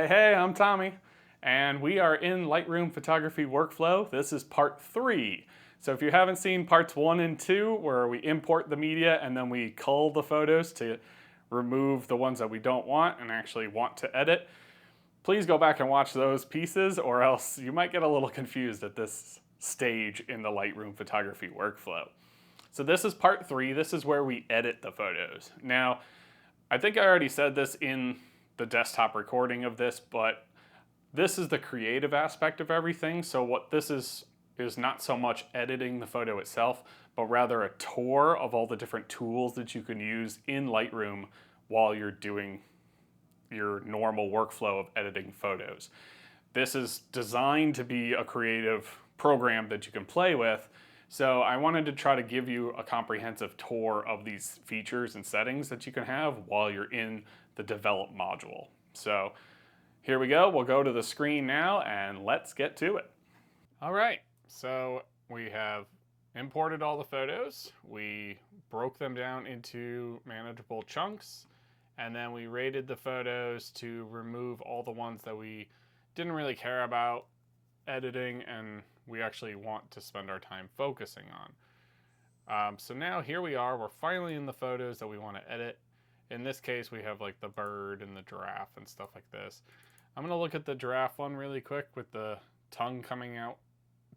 Hey, I'm Tommy, and we are in Lightroom Photography Workflow. This is part 3. So if you haven't seen parts 1 and 2, where we import the media and then we cull the photos to remove the ones that we don't want and actually want to edit, please go back and watch those pieces, or else you might get a little confused at this stage in the Lightroom Photography Workflow. So this is part 3. This is where we edit the photos. Now, I think I already said this in the desktop recording of this, but this is the creative aspect of everything. So what this is not so much editing the photo itself, but rather a tour of all the different tools that you can use in Lightroom while you're doing your normal workflow of editing photos. This is designed to be a creative program that you can play with. So I wanted to try to give you a comprehensive tour of these features and settings that you can have while you're in the develop module. So here we go. We'll go to the screen now and let's get to it. All right, so we have imported all the photos. We broke them down into manageable chunks, and then we rated the photos to remove all the ones that we didn't really care about editing and we actually want to spend our time focusing on. So now here we are, we're finally in the photos that we want to edit. In this case, we have like the bird and the giraffe and stuff like this. I'm gonna look at the giraffe one really quick with the tongue coming out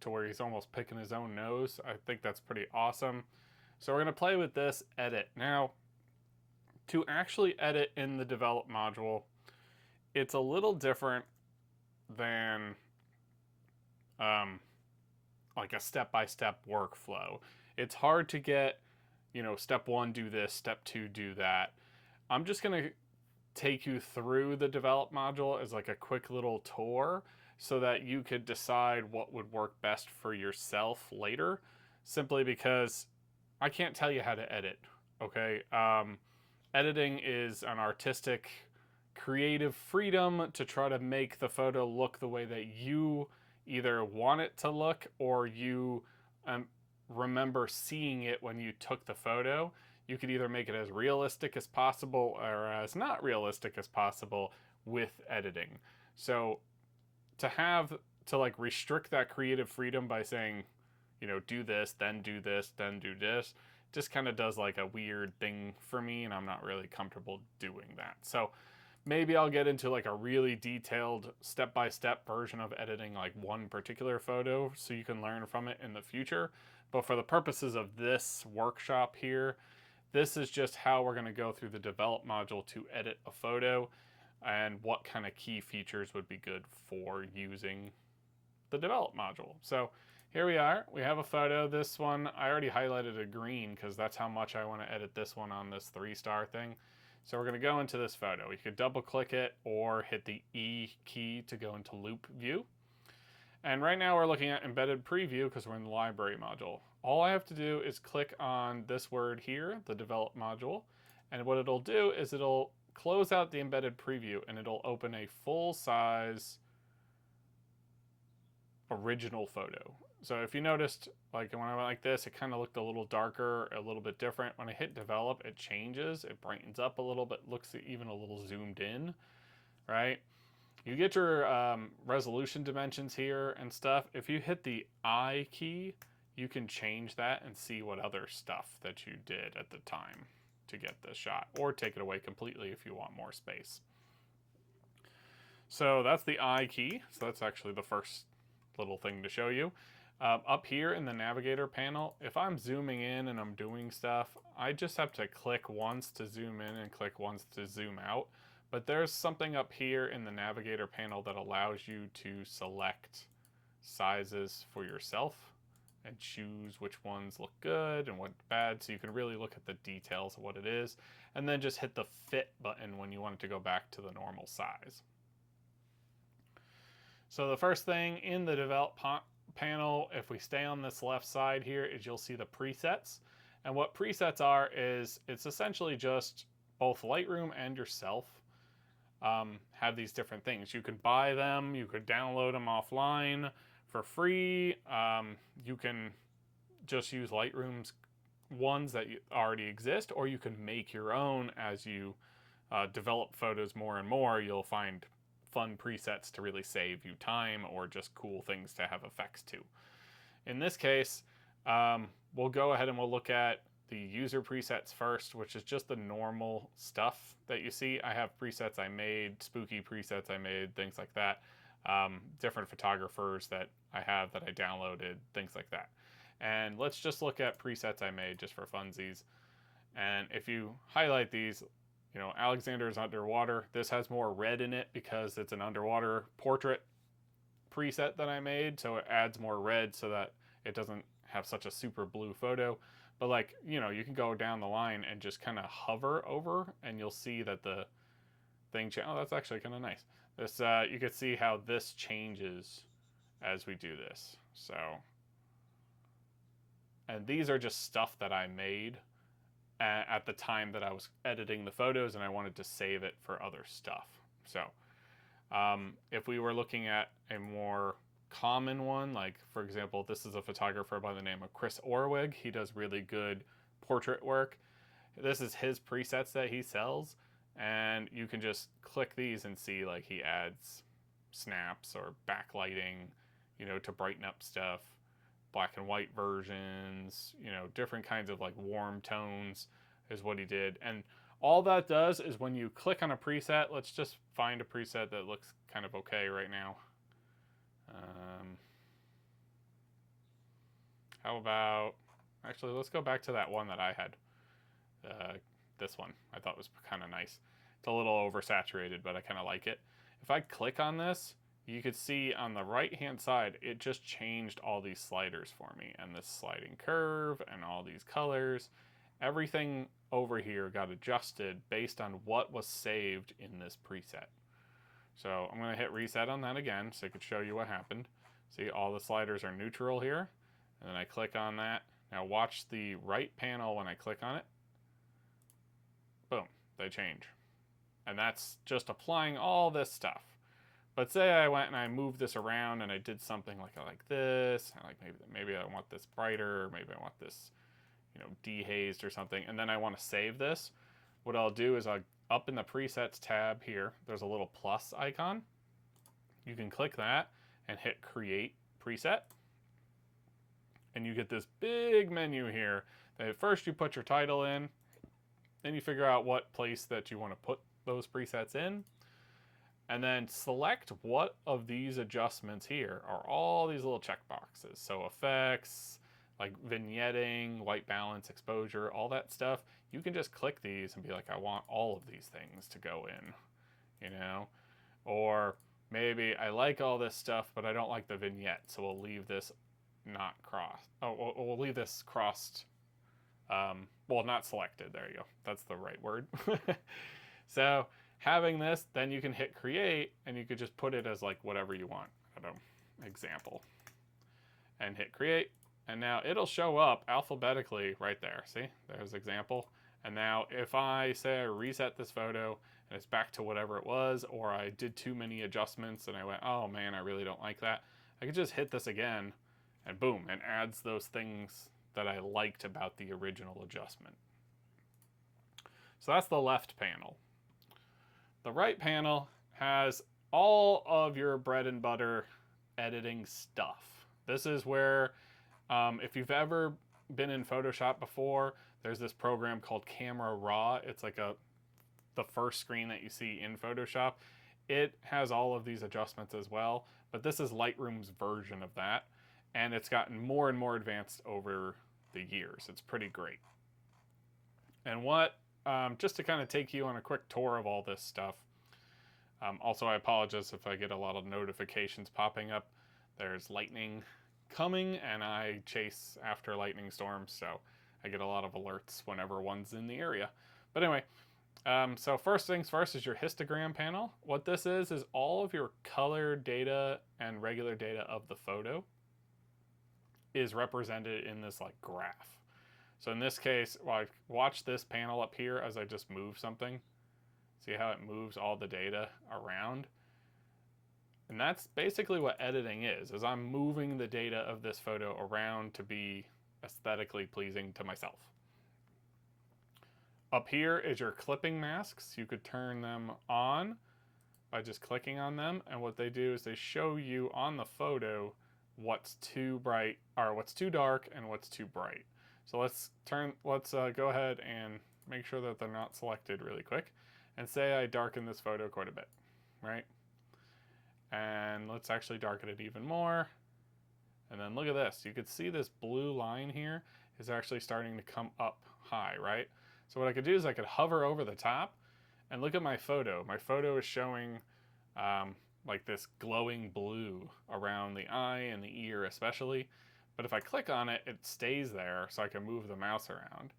to where he's almost picking his own nose. I think that's pretty awesome. So we're gonna play with this edit. Now, to actually edit in the develop module, it's a little different than like a step-by-step workflow. It's hard to get, step 1 do this, step 2 do that. I'm just gonna take you through the develop module as like a quick little tour so that you could decide what would work best for yourself later, simply because I can't tell you how to edit, okay? Editing is an artistic, creative freedom to try to make the photo look the way that you either want it to look or you remember seeing it when you took the photo. You could either make it as realistic as possible or as not realistic as possible with editing. So to like restrict that creative freedom by saying, do this, then do this, then do this, just kind of does like a weird thing for me, and I'm not really comfortable doing that. So maybe I'll get into like a really detailed step-by-step version of editing like one particular photo so you can learn from it in the future. But for the purposes of this workshop here, this is just how we're going to go through the develop module to edit a photo and what kind of key features would be good for using the develop module. So here we are. We have a photo. This one, I already highlighted a green because that's how much I want to edit this one on this 3-star thing. So we're going to go into this photo. You could double click it or hit the E key to go into loop view. And right now we're looking at embedded preview because we're in the library module. All I have to do is click on this word here, the develop module. And what it'll do is it'll close out the embedded preview and it'll open a full-size original photo. So if you noticed, like when I went like this, it kind of looked a little darker, a little bit different. When I hit develop, it changes, it brightens up a little bit, looks even a little zoomed in, right? You get your resolution dimensions here and stuff. If you hit the I key, you can change that and see what other stuff that you did at the time to get this shot, or take it away completely if you want more space. So that's the I key. So that's actually the first little thing to show you. Up here in the navigator panel, if I'm zooming in and I'm doing stuff, I just have to click once to zoom in and click once to zoom out. But there's something up here in the navigator panel that allows you to select sizes for yourself and choose which ones look good and what's bad, so you can really look at the details of what it is, and then just hit the fit button when you want it to go back to the normal size. So the first thing in the develop panel, if we stay on this left side here, is you'll see the presets. And what presets are is it's essentially just both Lightroom and yourself have these different things. You can buy them, you could download them offline for free. You can just use Lightroom's ones that already exist, or you can make your own as you develop photos more and more. You'll find fun presets to really save you time or just cool things to have effects to. In this case, we'll go ahead and we'll look at the user presets first, which is just the normal stuff that you see. I have presets I made, spooky presets I made, things like that. Different photographers that I have that I downloaded, things like that. And let's just look at presets I made just for funsies. And if you highlight these, you know, Alexander is underwater. This has more red in it because it's an underwater portrait preset that I made. So it adds more red so that it doesn't have such a super blue photo. But like, you know, you can go down the line and just kind of hover over and you'll see that the thing, oh, that's actually kind of nice. This, you can see how this changes as we do this. So, and these are just stuff that I made at the time that I was editing the photos and I wanted to save it for other stuff. So, if we were looking at a more common one, like for example, this is a photographer by the name of Chris Orwig. He does really good portrait work. This is his presets that he sells, and you can just click these and see like he adds snaps or backlighting, you know, to brighten up stuff, black and white versions, you know, different kinds of like warm tones is what he did. And all that does is when you click on a preset, let's just find a preset that looks kind of okay right now. How about, actually, let's go back to that one that I had. This one I thought was kind of nice. It's a little oversaturated, but I kind of like it. If I click on this, you could see on the right hand side, it just changed all these sliders for me, and this sliding curve and all these colors. Everything over here got adjusted based on what was saved in this preset. So I'm going to hit reset on that again so I could show you what happened. See, all the sliders are neutral here, and then I click on that. Now watch the right panel when I click on it. Boom, they change. And that's just applying all this stuff. But say I went and I moved this around and I did something like this, like maybe I want this brighter, or maybe I want this, you know, dehazed or something, and then I want to save this. What I'll do is up in the presets tab here, there's a little plus icon. You can click that and hit create preset. And you get this big menu here that first you put your title in, then you figure out what place that you want to put those presets in, and then select what of these adjustments here are all these little check boxes. So effects, like vignetting, white balance, exposure, all that stuff. You can just click these and be like, I want all of these things to go in, you know? Or maybe I like all this stuff, but I don't like the vignette, so we'll leave this not crossed. Oh, we'll leave this crossed. Well, not selected. There you go. That's the right word. So having this, then you can hit create, and you could just put it as like whatever you want. I don't know, example. And hit create, and now it'll show up alphabetically right there. See, there's example. And now if I say I reset this photo and it's back to whatever it was, or I did too many adjustments and I went, oh man, I really don't like that, I could just hit this again, and boom, it adds those things that I liked about the original adjustment. So that's the left panel. The right panel has all of your bread and butter editing stuff. This is where, if you've ever been in Photoshop before, there's this program called Camera Raw. It's like the first screen that you see in Photoshop. It has all of these adjustments as well, but this is Lightroom's version of that, and it's gotten more and more advanced over the years. It's pretty great. And what, just to kind of take you on a quick tour of all this stuff, also I apologize if I get a lot of notifications popping up. There's lightning coming, and I chase after lightning storms, so I get a lot of alerts whenever one's in the area. But anyway, so first things first is your histogram panel. What this is all of your color data and regular data of the photo is represented in this like graph. So in this case, watch this panel up here as I just move something. See how it moves all the data around? And that's basically what editing is I'm moving the data of this photo around to be aesthetically pleasing to myself. Up here is your clipping masks. You could turn them on by just clicking on them, and what they do is they show you on the photo what's too bright, or what's too dark and what's too bright. So let's go ahead and make sure that they're not selected really quick, and say I darken this photo quite a bit, right? And let's actually darken it even more. And then look at this. You could see this blue line here is actually starting to come up high, right? So what I could do is I could hover over the top and look at my photo. My photo is showing like this glowing blue around the eye and the ear especially. But if I click on it, it stays there, so I can move the mouse around.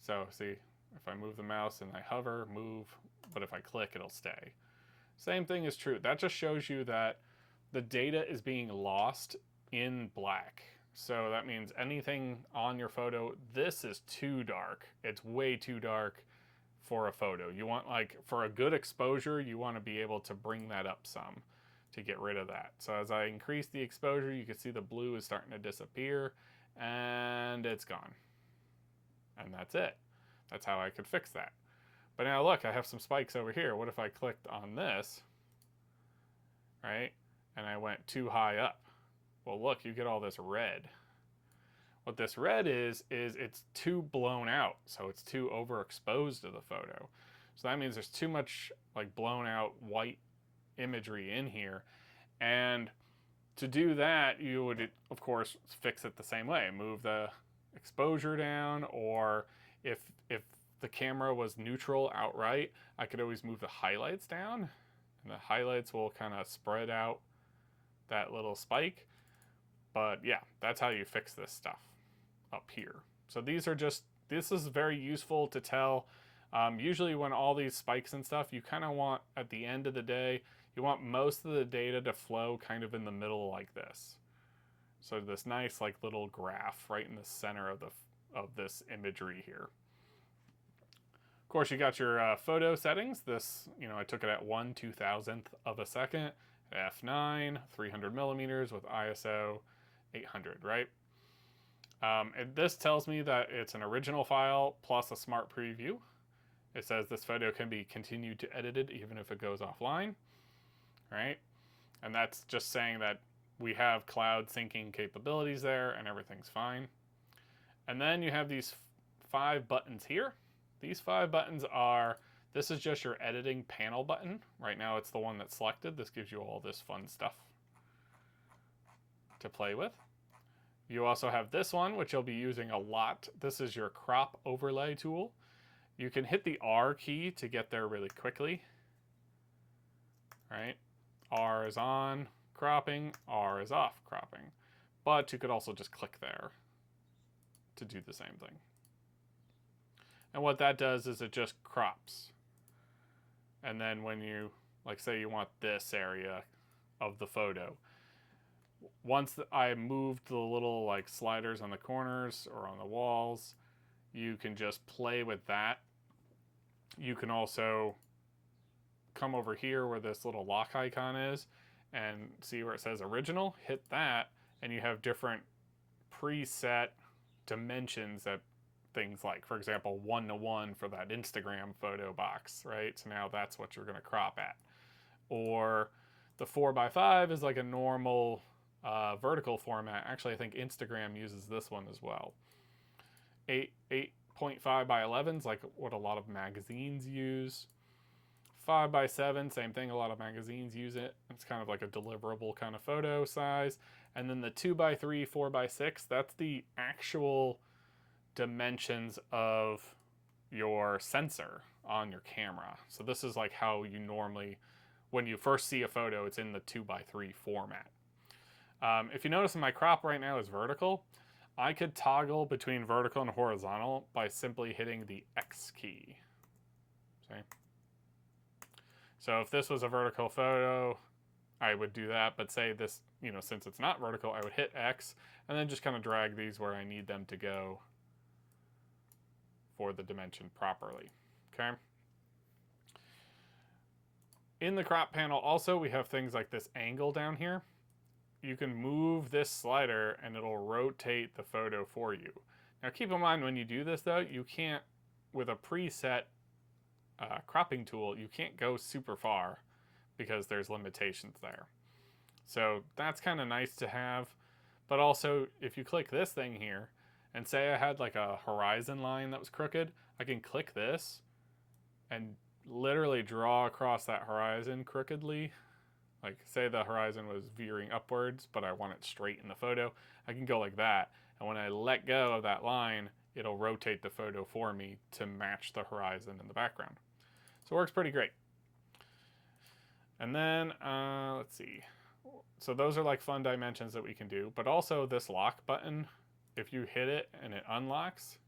So see, if I move the mouse and I hover, move, but if I click, it'll stay. Same thing is true. That just shows you that the data is being lost in black. So that means anything on your photo, this is too dark. It's way too dark for a photo. You want, like, for a good exposure, you want to be able to bring that up some to get rid of that. So as I increase the exposure, you can see the blue is starting to disappear and it's gone. And that's it. That's how I could fix that. But now look, I have some spikes over here. What if I clicked on this, right? And I went too high up. Well, look, you get all this red. What this red is it's too blown out. So it's too overexposed to the photo. So that means there's too much like blown out white imagery in here. And to do that, you would, of course, fix it the same way. Move the exposure down, or if the camera was neutral outright, I could always move the highlights down, and the highlights will kind of spread out that little spike. But yeah, that's how you fix this stuff up here. So this is very useful to tell. Usually when all these spikes and stuff, you kind of want, at the end of the day, you want most of the data to flow kind of in the middle like this. So this nice like little graph right in the center of this imagery here. Of course, you got your photo settings. This, I took it at 1/2000th of a second, f9, 300 millimeters with ISO 800, right? This tells me that it's an original file plus a smart preview. It says this photo can be continued to edited even if it goes offline, right? And that's just saying that we have cloud syncing capabilities there and everything's fine. And then you have these 5 buttons here. These 5 buttons are, this is just your editing panel button. Right now it's the one that's selected. This gives you all this fun stuff to play with. You also have this one, which you'll be using a lot. This is your crop overlay tool. You can hit the R key to get there really quickly, right? R is on cropping, R is off cropping. But you could also just click there to do the same thing. And what that does is it just crops. And then when you, like say you want this area of the photo, once I moved the little like sliders on the corners or on the walls, you can just play with that. You can also come over here where this little lock icon is and see where it says original, hit that, and you have different preset dimensions that things like, for example, 1:1 for that Instagram photo box, right? So now that's what you're going to crop at. Or the 4:5 is like a normal vertical format. Actually, I think Instagram uses this one as well. 8.5 by 11 is like what a lot of magazines use. 5:7, same thing, a lot of magazines use it. It's kind of like a deliverable kind of photo size. And then the 2:3, 4:6, that's the actual dimensions of your sensor on your camera. So this is like how you normally, when you first see a photo, it's in the 2:3 format. If you notice my crop right now is vertical, I could toggle between vertical and horizontal by simply hitting the X key. See? So if this was a vertical photo, I would do that, but say this, since it's not vertical, I would hit X and then just kind of drag these where I need them to go for the dimension properly, okay? In the crop panel also, we have things like this angle down here. You can move this slider and it'll rotate the photo for you. Now keep in mind when you do this though, you can't, with a preset cropping tool, you can't go super far because there's limitations there. So that's kind of nice to have. But also, if you click this thing here, and say I had like a horizon line that was crooked, I can click this and literally draw across that horizon crookedly. Like say the horizon was veering upwards, but I want it straight in the photo. I can go like that. And when I let go of that line, it'll rotate the photo for me to match the horizon in the background. So it works pretty great. And then, let's see. So those are like fun dimensions that we can do, but also this lock button, if you hit it and it unlocks,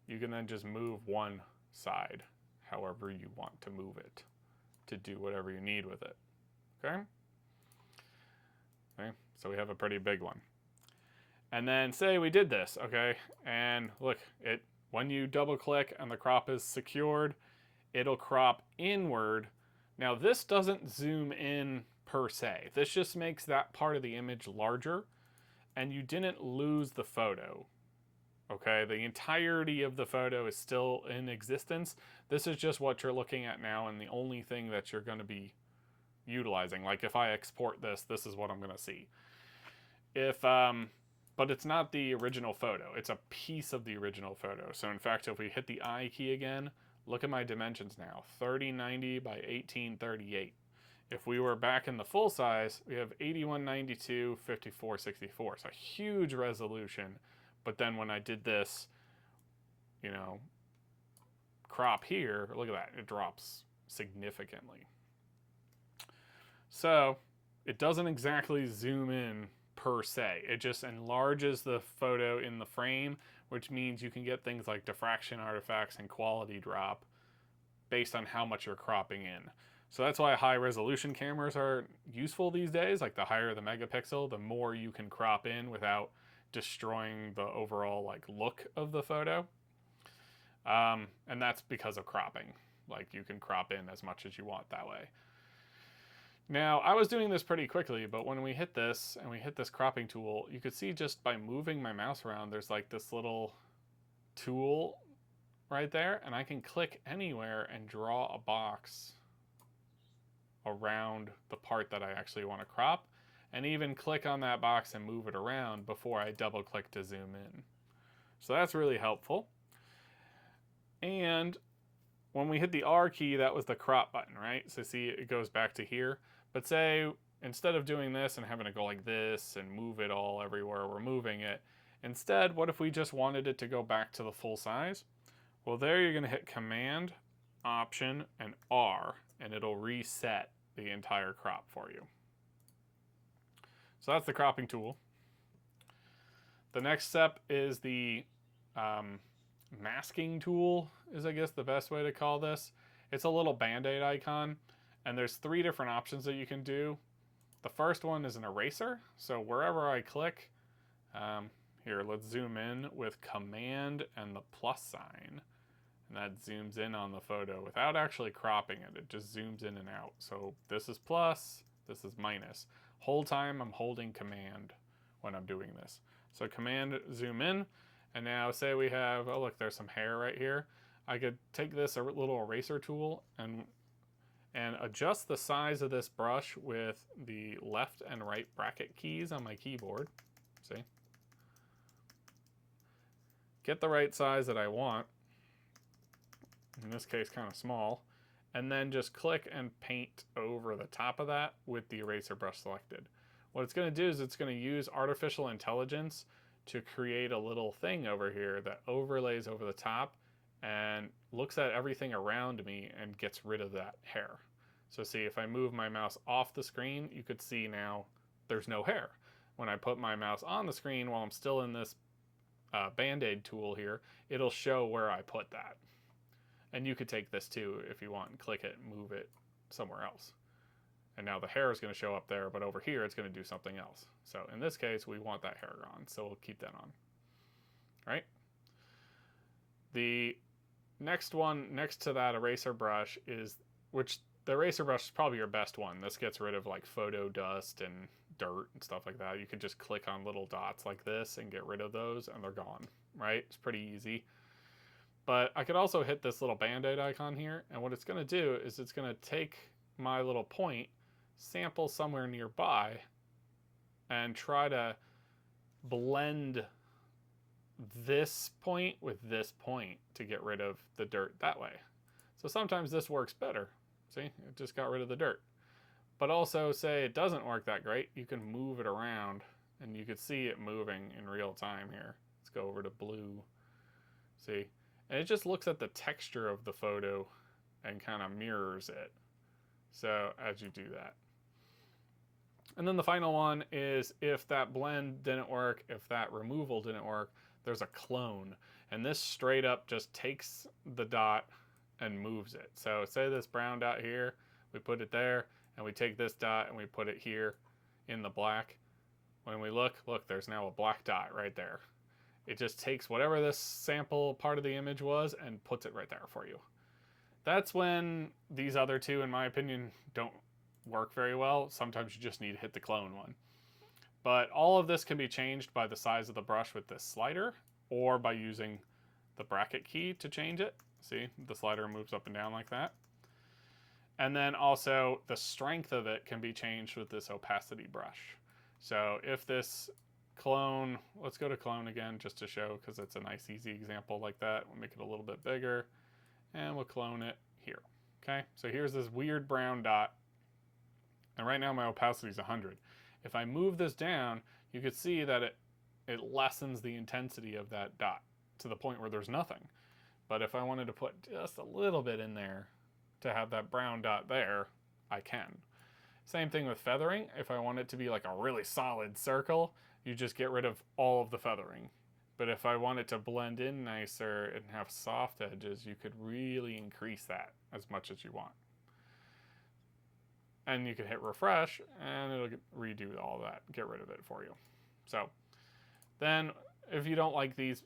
you can then just move one side however you want to move it to do whatever you need with it. Okay? Okay, so we have a pretty big one. And then say we did this, okay? And look, when you double click and the crop is secured, it'll crop inward. Now this doesn't zoom in per se. This just makes that part of the image larger, and you didn't lose the photo. Okay, the entirety of the photo is still in existence. This is just what you're looking at now, and the only thing that you're going to be utilizing. Like if I export this, this is what I'm going to see. But it's not the original photo. It's a piece of the original photo. So in fact, if we hit the I key again, look at my dimensions now, 3090 by 1838. If we were back in the full size, we have 8192, 5464. So a huge resolution. But then when I did this, you know, crop here, look at that, it drops significantly. So it doesn't exactly zoom in per se. It just enlarges the photo in the frame, which means you can get things like diffraction artifacts and quality drop based on how much you're cropping in. So that's why high resolution cameras are useful these days. Like the higher the megapixel, the more you can crop in without destroying the overall like look of the photo. And that's because of cropping. Like you can crop in as much as you want that way. Now I was doing this pretty quickly, but when we hit this and we hit this cropping tool, you could see just by moving my mouse around, there's like this little tool right there, and I can click anywhere and draw a box around the part that I actually want to crop, and even click on that box and move it around before I double click to zoom in. So that's really helpful. And when we hit the R key, that was the crop button, right? So see, it goes back to here. But say, instead of doing this and having to go like this and move it all everywhere we're moving it, instead, what if we just wanted it to go back to the full size? Well, there you're gonna hit Command, Option, and R, and it'll reset the entire crop for you. So that's the cropping tool. The next step is the masking tool, is I guess the best way to call this. It's a little band-aid icon, and there's 3 different options that you can do. The first one is an eraser. So wherever I click, here, let's zoom in with Command and the plus sign. And that zooms in on the photo without actually cropping it. It just zooms in and out. So this is plus, this is minus. Whole time I'm holding Command when I'm doing this. So Command, zoom in, and now say we have, oh look, there's some hair right here. I could take this little eraser tool and adjust the size of this brush with the left and right bracket keys on my keyboard. See? Get the right size that I want. In this case, kind of small, and then just click and paint over the top of that with the eraser brush selected. What it's going to do is it's going to use artificial intelligence to create a little thing over here that overlays over the top and looks at everything around me and gets rid of that hair. So see, if I move my mouse off the screen, you could see now there's no hair. When I put my mouse on the screen while I'm still in this Band-Aid tool here, it'll show where I put that. And you could take this too if you want and click it and move it somewhere else. And now the hair is going to show up there, but over here it's going to do something else. So in this case, we want that hair on, so we'll keep that on. All right? The next one next to that eraser brush is, which the eraser brush is probably your best one. This gets rid of like photo dust and dirt and stuff like that. You can just click on little dots like this and get rid of those and they're gone, right? It's pretty easy. But I could also hit this little Band-Aid icon here, and what it's going to do is it's going to take my little point sample somewhere nearby and try to blend this point with this point to get rid of the dirt that way. So sometimes this works better. See, it just got rid of the dirt. But also, say it doesn't work that great, you can move it around and you can see it moving in real time here. Let's go over to blue. See? And it just looks at the texture of the photo and kind of mirrors it. So as you do that. And then the final one is if that blend didn't work, if that removal didn't work, there's a clone. And this straight up just takes the dot and moves it. So say this brown dot here, we put it there, and we take this dot and we put it here in the black. When we look, there's now a black dot right there. It just takes whatever this sample part of the image was and puts it right there for you. That's when these other two, in my opinion, don't work very well. Sometimes you just need to hit the clone one. But all of this can be changed by the size of the brush with this slider or by using the bracket key to change it. See, the slider moves up and down like that. And then also the strength of it can be changed with this opacity brush. So if this clone, let's go to clone again just to show, because it's a nice easy example like that. We'll make it a little bit bigger and we'll clone it here. Okay, so here's this weird brown dot. And right now my opacity is 100. If I move this down, you could see that it lessens the intensity of that dot to the point where there's nothing. But if I wanted to put just a little bit in there to have that brown dot there, I can. Same thing with feathering. If I want it to be like a really solid circle, you just get rid of all of the feathering. But if I want it to blend in nicer and have soft edges, you could really increase that as much as you want. And you can hit refresh and it'll redo all that, get rid of it for you. So then if you don't like these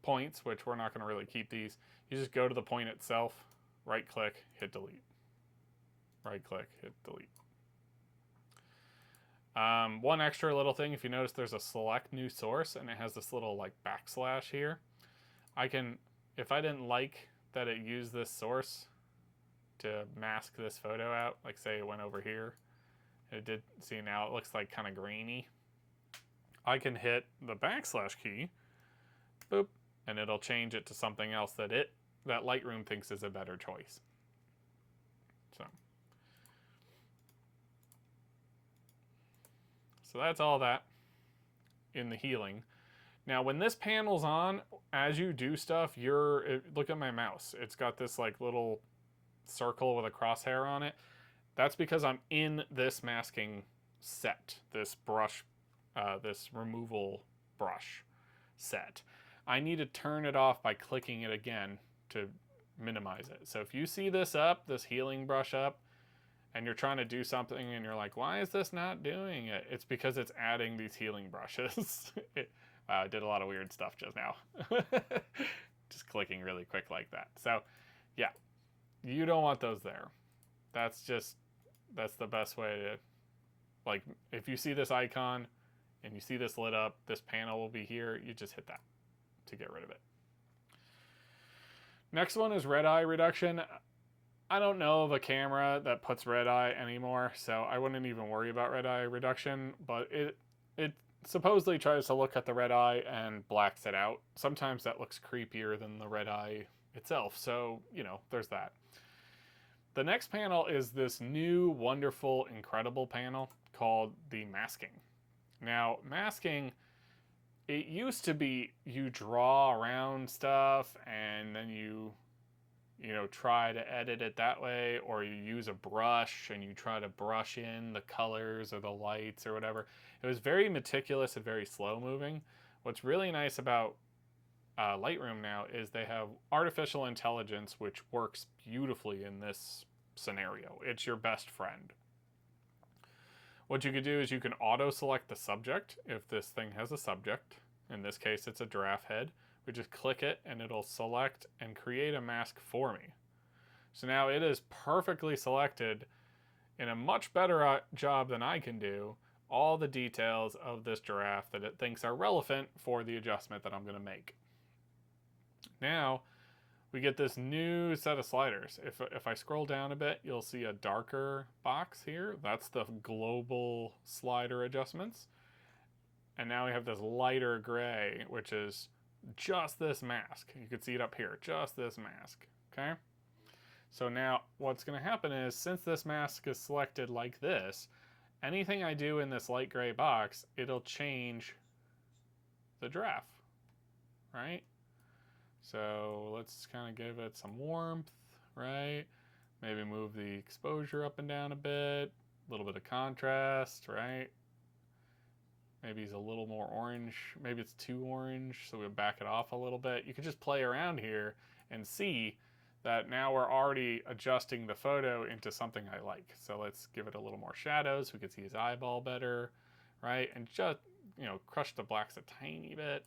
points, which we're not going to really keep these, you just go to the point itself, right click, hit delete. Right click, hit delete. One extra little thing, if you notice there's a select new source and it has this little like backslash here, I can, if I didn't like that it used this source to mask this photo out, like say it went over here, it did, see now it looks like kind of grainy, I can hit the backslash key, boop, and it'll change it to something else that Lightroom thinks is a better choice. So that's all that in the healing. Now when this panel's on, as you do stuff, look at my mouse. It's got this like little circle with a crosshair on it. That's because I'm in this masking set, this brush, this removal brush set. I need to turn it off by clicking it again to minimize it. So if you see this up, this healing brush up, and you're trying to do something and you're like, why is this not doing it? It's because it's adding these healing brushes. Wow, I did a lot of weird stuff just now. Just clicking really quick like that. So yeah, you don't want those there. That's the best way to, like, if you see this icon and you see this lit up, this panel will be here, you just hit that to get rid of it. Next one is red eye reduction. I don't know of a camera that puts red eye anymore, so I wouldn't even worry about red eye reduction, but it supposedly tries to look at the red eye and blacks it out. Sometimes that looks creepier than the red eye itself, so, you know, there's that. The next panel is this new, wonderful, incredible panel called the masking. Now, masking, it used to be you draw around stuff and then you try to edit it that way, or you use a brush and you try to brush in the colors or the lights or whatever. It was very meticulous and very slow moving. What's really nice about Lightroom now is they have artificial intelligence, which works beautifully in this scenario. It's your best friend. What you could do is you can auto select the subject if this thing has a subject. In this case, it's a giraffe head. We just click it and it'll select and create a mask for me. So now it is perfectly selected in a much better job than I can do all the details of this giraffe that it thinks are relevant for the adjustment that I'm going to make. Now, we get this new set of sliders. If I scroll down a bit, you'll see a darker box here. That's the global slider adjustments. And now we have this lighter gray, which is just this mask. You can see it up here, just this mask, okay? So now what's gonna happen is, since this mask is selected like this, anything I do in this light gray box, it'll change the giraffe, right? So let's kind of give it some warmth, right? Maybe move the exposure up and down a bit, a little bit of contrast, right? Maybe it's a little more orange. Maybe it's too orange, so we'll back it off a little bit. You can just play around here and see that now we're already adjusting the photo into something I like. So let's give it a little more shadows. We can see his eyeball better, right? And just, crush the blacks a tiny bit,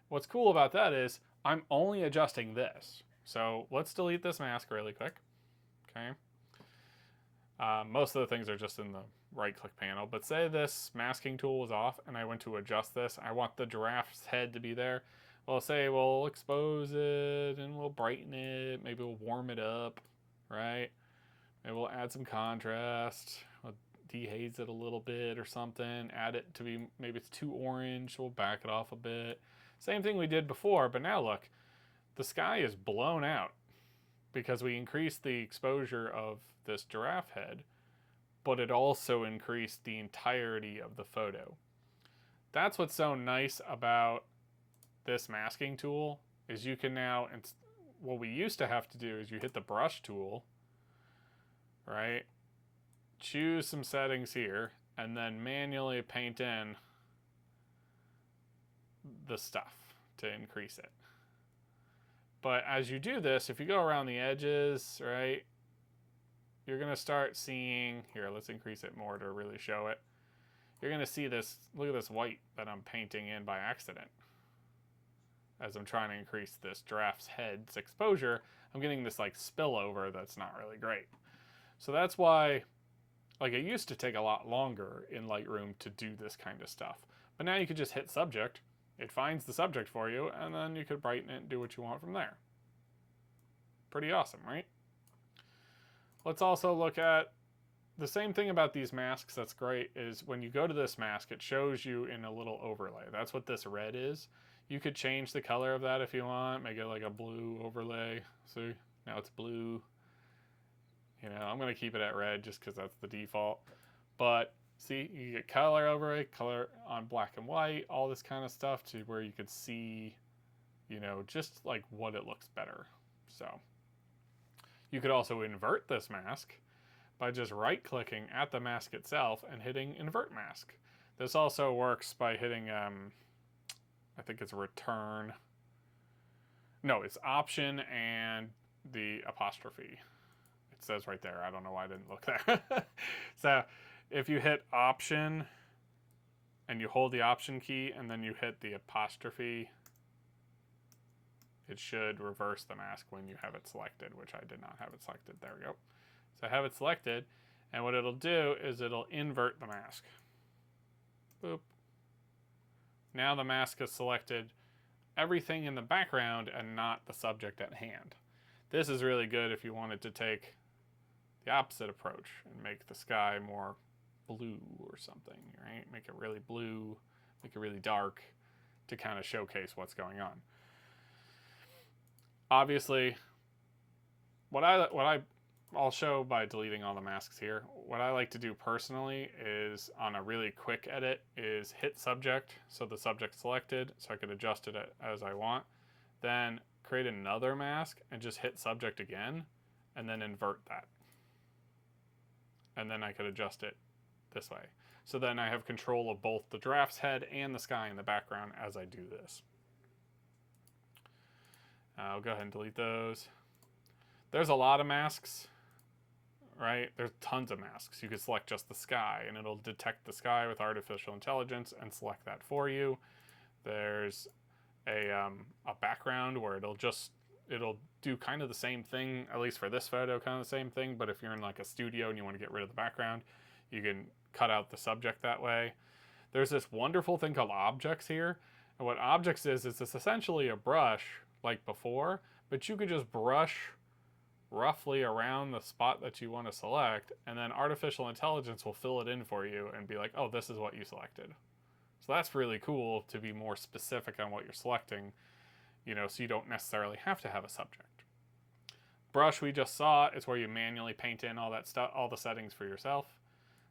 What's cool about that is I'm only adjusting this. So let's delete this mask really quick, okay? Most of the things are just in the right-click panel, but say this masking tool was off and I went to adjust this. I want the giraffe's head to be there. Well, say we'll expose it and we'll brighten it. Maybe we'll warm it up, right? Maybe we'll add some contrast. We'll dehaze it a little bit or something. Add it to be, maybe it's too orange. We'll back it off a bit. Same thing we did before, but now look, the sky is blown out because we increased the exposure of this giraffe head, but it also increased the entirety of the photo. That's what's so nice about this masking tool, is you can now, what we used to have to do is you hit the brush tool, right? Choose some settings here, and then manually paint in the stuff to increase it. But as you do this, if you go around the edges, right, you're gonna start seeing, here, let's increase it more to really show it. You're gonna see this, look at this white that I'm painting in by accident. As I'm trying to increase this giraffe's head's exposure, I'm getting this like spillover that's not really great. So that's why, like, it used to take a lot longer in Lightroom to do this kind of stuff. But now you could just hit subject, it finds the subject for you, and then you could brighten it and do what you want from there. Pretty awesome, right? Let's also look at the same thing about these masks that's great is when you go to this mask, it shows you in a little overlay. That's what this red is. You could change the color of that if you want, make it like a blue overlay. See, now it's blue. I'm gonna keep it at red just because that's the default. But see, you get color overlay, color on black and white, all this kind of stuff to where you could see, just like what it looks better. So you could also invert this mask by just right-clicking at the mask itself and hitting invert mask. This also works by hitting, I think it's return. No, it's option and the apostrophe. It says right there. I don't know why I didn't look there. So if you hit option and you hold the option key and then you hit the apostrophe, it should reverse the mask when you have it selected, which I did not have it selected. There we go. So I have it selected, and what it'll do is it'll invert the mask. Boop. Now the mask has selected everything in the background and not the subject at hand. This is really good if you wanted to take the opposite approach and make the sky more blue or something, right? Make it really blue, make it really dark to kind of showcase what's going on. Obviously, I'll show by deleting all the masks here. What I like to do personally is, on a really quick edit, is hit subject, so the subject's selected, so I could adjust it as I want. Then create another mask and just hit subject again, and then invert that. And then I could adjust it this way. So then I have control of both the giraffe's head and the sky in the background as I do this. I'll go ahead and delete those. There's a lot of masks, right? There's tons of masks. You could select just the sky and it'll detect the sky with artificial intelligence and select that for you. There's a background where it'll do kind of the same thing, at least for this photo, kind of the same thing, but if you're in like a studio and you want to get rid of the background, you can cut out the subject that way. There's this wonderful thing called objects here. And what objects is it's essentially a brush like before, but you could just brush roughly around the spot that you want to select, and then artificial intelligence will fill it in for you and be like, oh, this is what you selected. So that's really cool to be more specific on what you're selecting, so you don't necessarily have to have a subject. Brush we just saw is where you manually paint in all that stuff, all the settings for yourself.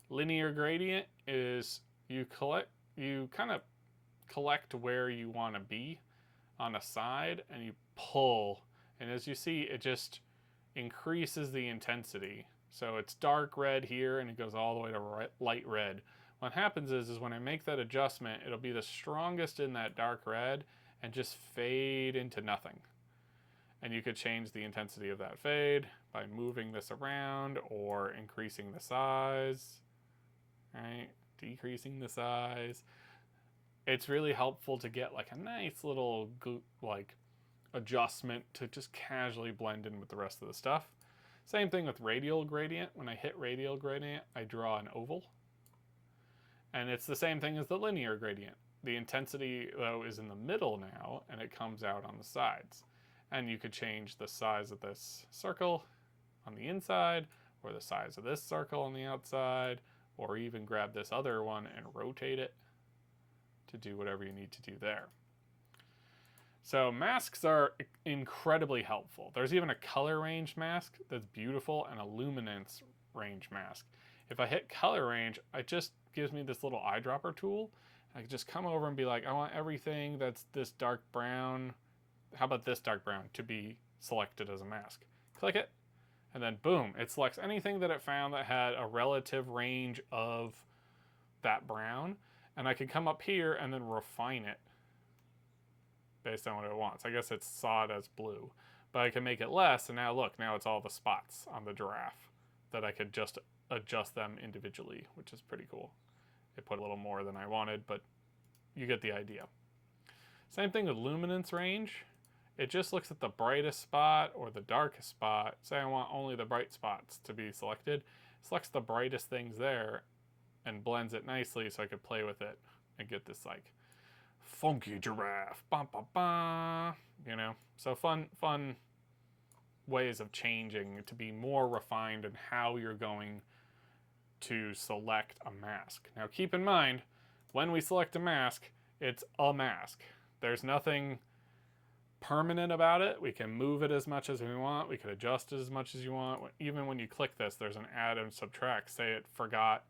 Linear gradient is you kind of collect where you want to be on a side and you pull, and as you see, it just increases the intensity. So it's dark red here and it goes all the way to light red. What happens is when I make that adjustment, it'll be the strongest in that dark red and just fade into nothing. And you could change the intensity of that fade by moving this around or increasing the size, right? Decreasing the size. It's really helpful to get like a nice little adjustment to just casually blend in with the rest of the stuff. Same thing with radial gradient. When I hit radial gradient, I draw an oval. And it's the same thing as the linear gradient. The intensity, though, is in the middle now, and it comes out on the sides. And you could change the size of this circle on the inside, or the size of this circle on the outside, or even grab this other one and rotate it to do whatever you need to do there. So masks are incredibly helpful. There's even a color range mask that's beautiful and a luminance range mask. If I hit color range, it just gives me this little eyedropper tool. I can just come over and be like, I want everything that's this dark brown. How about this dark brown to be selected as a mask? Click it, and then boom, it selects anything that it found that had a relative range of that brown. And I can come up here and then refine it based on what it wants. I guess it's saw it as blue, but I can make it less, and now look, now it's all the spots on the giraffe that I could just adjust them individually, which is pretty cool. It put a little more than I wanted, but you get the idea. Same thing with luminance range. It just looks at the brightest spot or the darkest spot. Say I want only the bright spots to be selected. It selects the brightest things there and blends it nicely so I could play with it and get this like funky giraffe, bah, bah, bah, So fun ways of changing to be more refined in how you're going to select a mask. Now keep in mind, when we select a mask, it's a mask. There's nothing permanent about it. We can move it as much as we want. We could adjust it as much as you want. Even when you click this, there's an add and subtract. Say it forgot,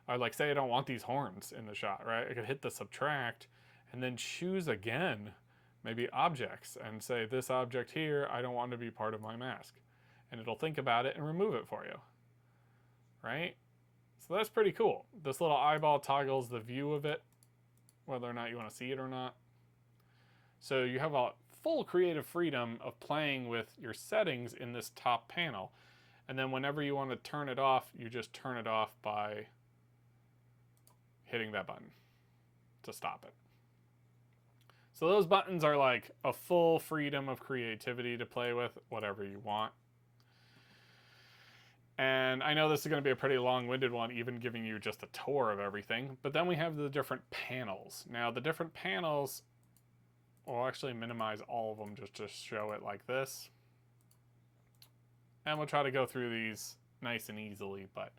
or say I don't want these horns in the shot, right? I could hit the subtract and then choose again, maybe objects, and say this object here, I don't want to be part of my mask. And it'll think about it and remove it for you, right? So that's pretty cool. This little eyeball toggles the view of it, whether or not you want to see it or not. So you have a full creative freedom of playing with your settings in this top panel. And then whenever you want to turn it off, you just turn it off by hitting that button to stop it. So those buttons are like a full freedom of creativity to play with whatever you want. And I know this is going to be a pretty long-winded one, even giving you just a tour of everything. But then we have the different panels. Now the different panels, we'll actually minimize all of them just to show it like this. And we'll try to go through these nice and easily. But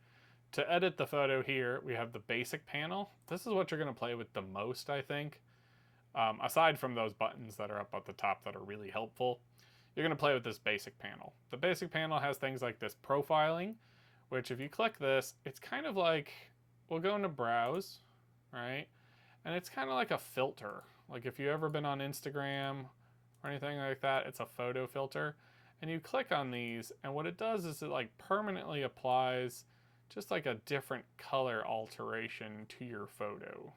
to edit the photo here, we have the basic panel. This is what you're going to play with the most, I think. Aside from those buttons that are up at the top that are really helpful, you're going to play with this basic panel. The basic panel has things like this profiling, which if you click this, it's kind of like, we'll go into browse, right? And it's kind of like a filter. Like if you've ever been on Instagram or anything like that, it's a photo filter. And you click on these, and what it does is it like permanently applies just like a different color alteration to your photo.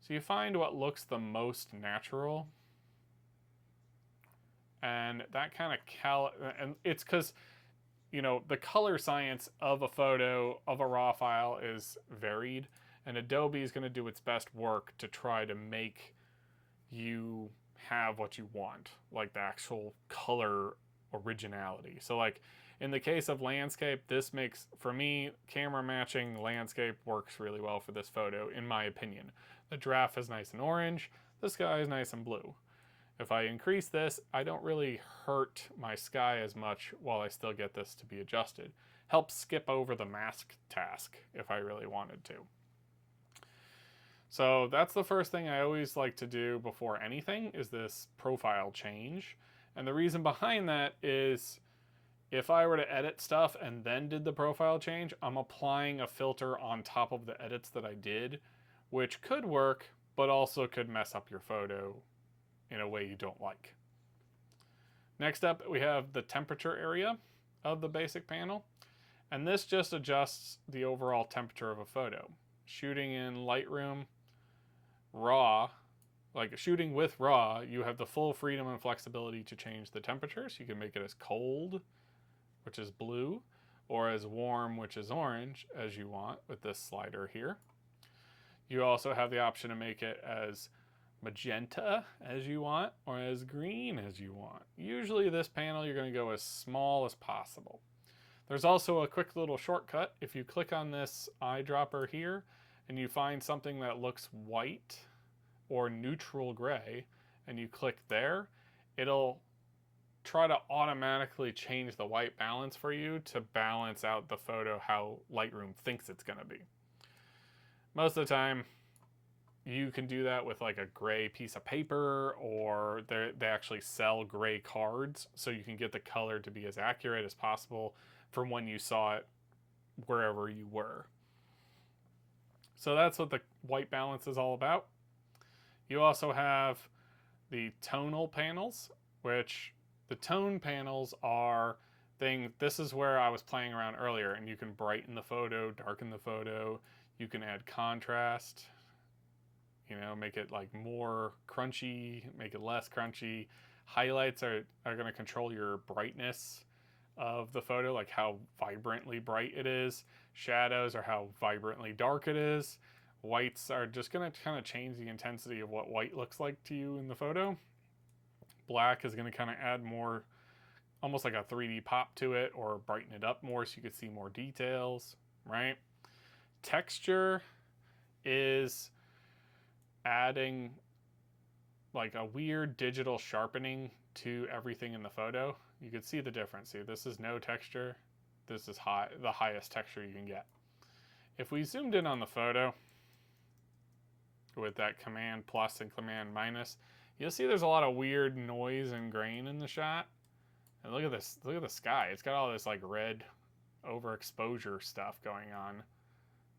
So you find what looks the most natural, and that kind of and it's because, the color science of a photo, of a raw file is varied, and Adobe is going to do its best work to try to make you have what you want, like the actual color originality. So like in the case of landscape, this makes, for me, camera matching landscape works really well for this photo, in my opinion. The giraffe is nice and orange, the sky is nice and blue. If I increase this, I don't really hurt my sky as much while I still get this to be adjusted. Helps skip over the mask task if I really wanted to. So that's the first thing I always like to do before anything is this profile change. And the reason behind that is if I were to edit stuff and then did the profile change, I'm applying a filter on top of the edits that I did, which could work, but also could mess up your photo in a way you don't like. Next up, we have the temperature area of the basic panel. And this just adjusts the overall temperature of a photo. Shooting in Lightroom RAW, like shooting with RAW, you have the full freedom and flexibility to change the temperature. So you can make it as cold, which is blue, or as warm, which is orange, as you want with this slider here. You also have the option to make it as magenta as you want, or as green as you want. Usually this panel, you're going to go as small as possible. There's also a quick little shortcut. If you click on this eyedropper here, and you find something that looks white or neutral gray, and you click there, it'll try to automatically change the white balance for you to balance out the photo how Lightroom thinks it's going to be. Most of the time, you can do that with like a gray piece of paper, or they actually sell gray cards, so you can get the color to be as accurate as possible from when you saw it wherever you were. So that's what the white balance is all about. You also have the tonal panels, which the tone panels are this is where I was playing around earlier, and you can brighten the photo, darken the photo, you can add contrast, make it like more crunchy, make it less crunchy. Highlights are going to control your brightness of the photo, like how vibrantly bright it is. Shadows are how vibrantly dark it is. Whites are just going to kind of change the intensity of what white looks like to you in the photo. Black is going to kind of add more, almost like a 3D pop to it, or brighten it up more so you could see more details, right? Texture is adding like a weird digital sharpening to everything in the photo. You can see the difference. See, this is no texture. This is the highest texture you can get. If we zoomed in on the photo with that command plus and command minus, you'll see there's a lot of weird noise and grain in the shot. And look at this, look at the sky. It's got all this like red overexposure stuff going on,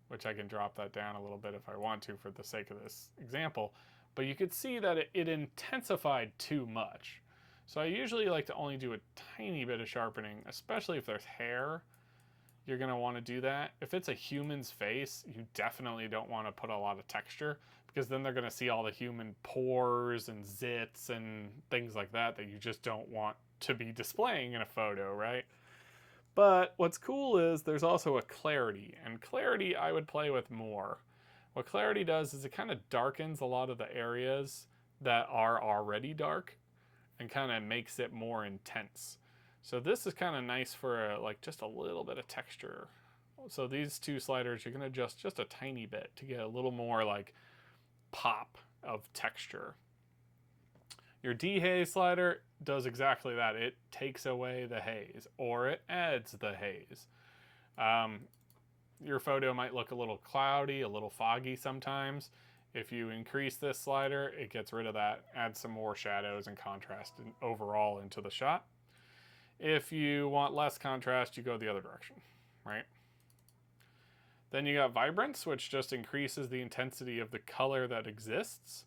which I can drop that down a little bit if I want to for the sake of this example. But you could see that it intensified too much. So I usually like to only do a tiny bit of sharpening, especially if there's hair. You're going to want to do that. If it's a human's face, you definitely don't want to put a lot of texture, because then they're going to see all the human pores and zits and things like that you just don't want to be displaying in a photo, right? But what's cool is there's also a clarity, and clarity I would play with more. What clarity does is it kind of darkens a lot of the areas that are already dark and kind of makes it more intense. So this is kind of nice for like just a little bit of texture. So these two sliders, you're going to adjust just a tiny bit to get a little more like pop of texture. Your dehaze slider does exactly that. It takes away the haze, or it adds the haze. Your photo might look a little cloudy, a little foggy sometimes. If you increase this slider, it gets rid of that, adds some more shadows and contrast overall into the shot. If you want less contrast, you go the other direction, right? Then you got vibrance, which just increases the intensity of the color that exists.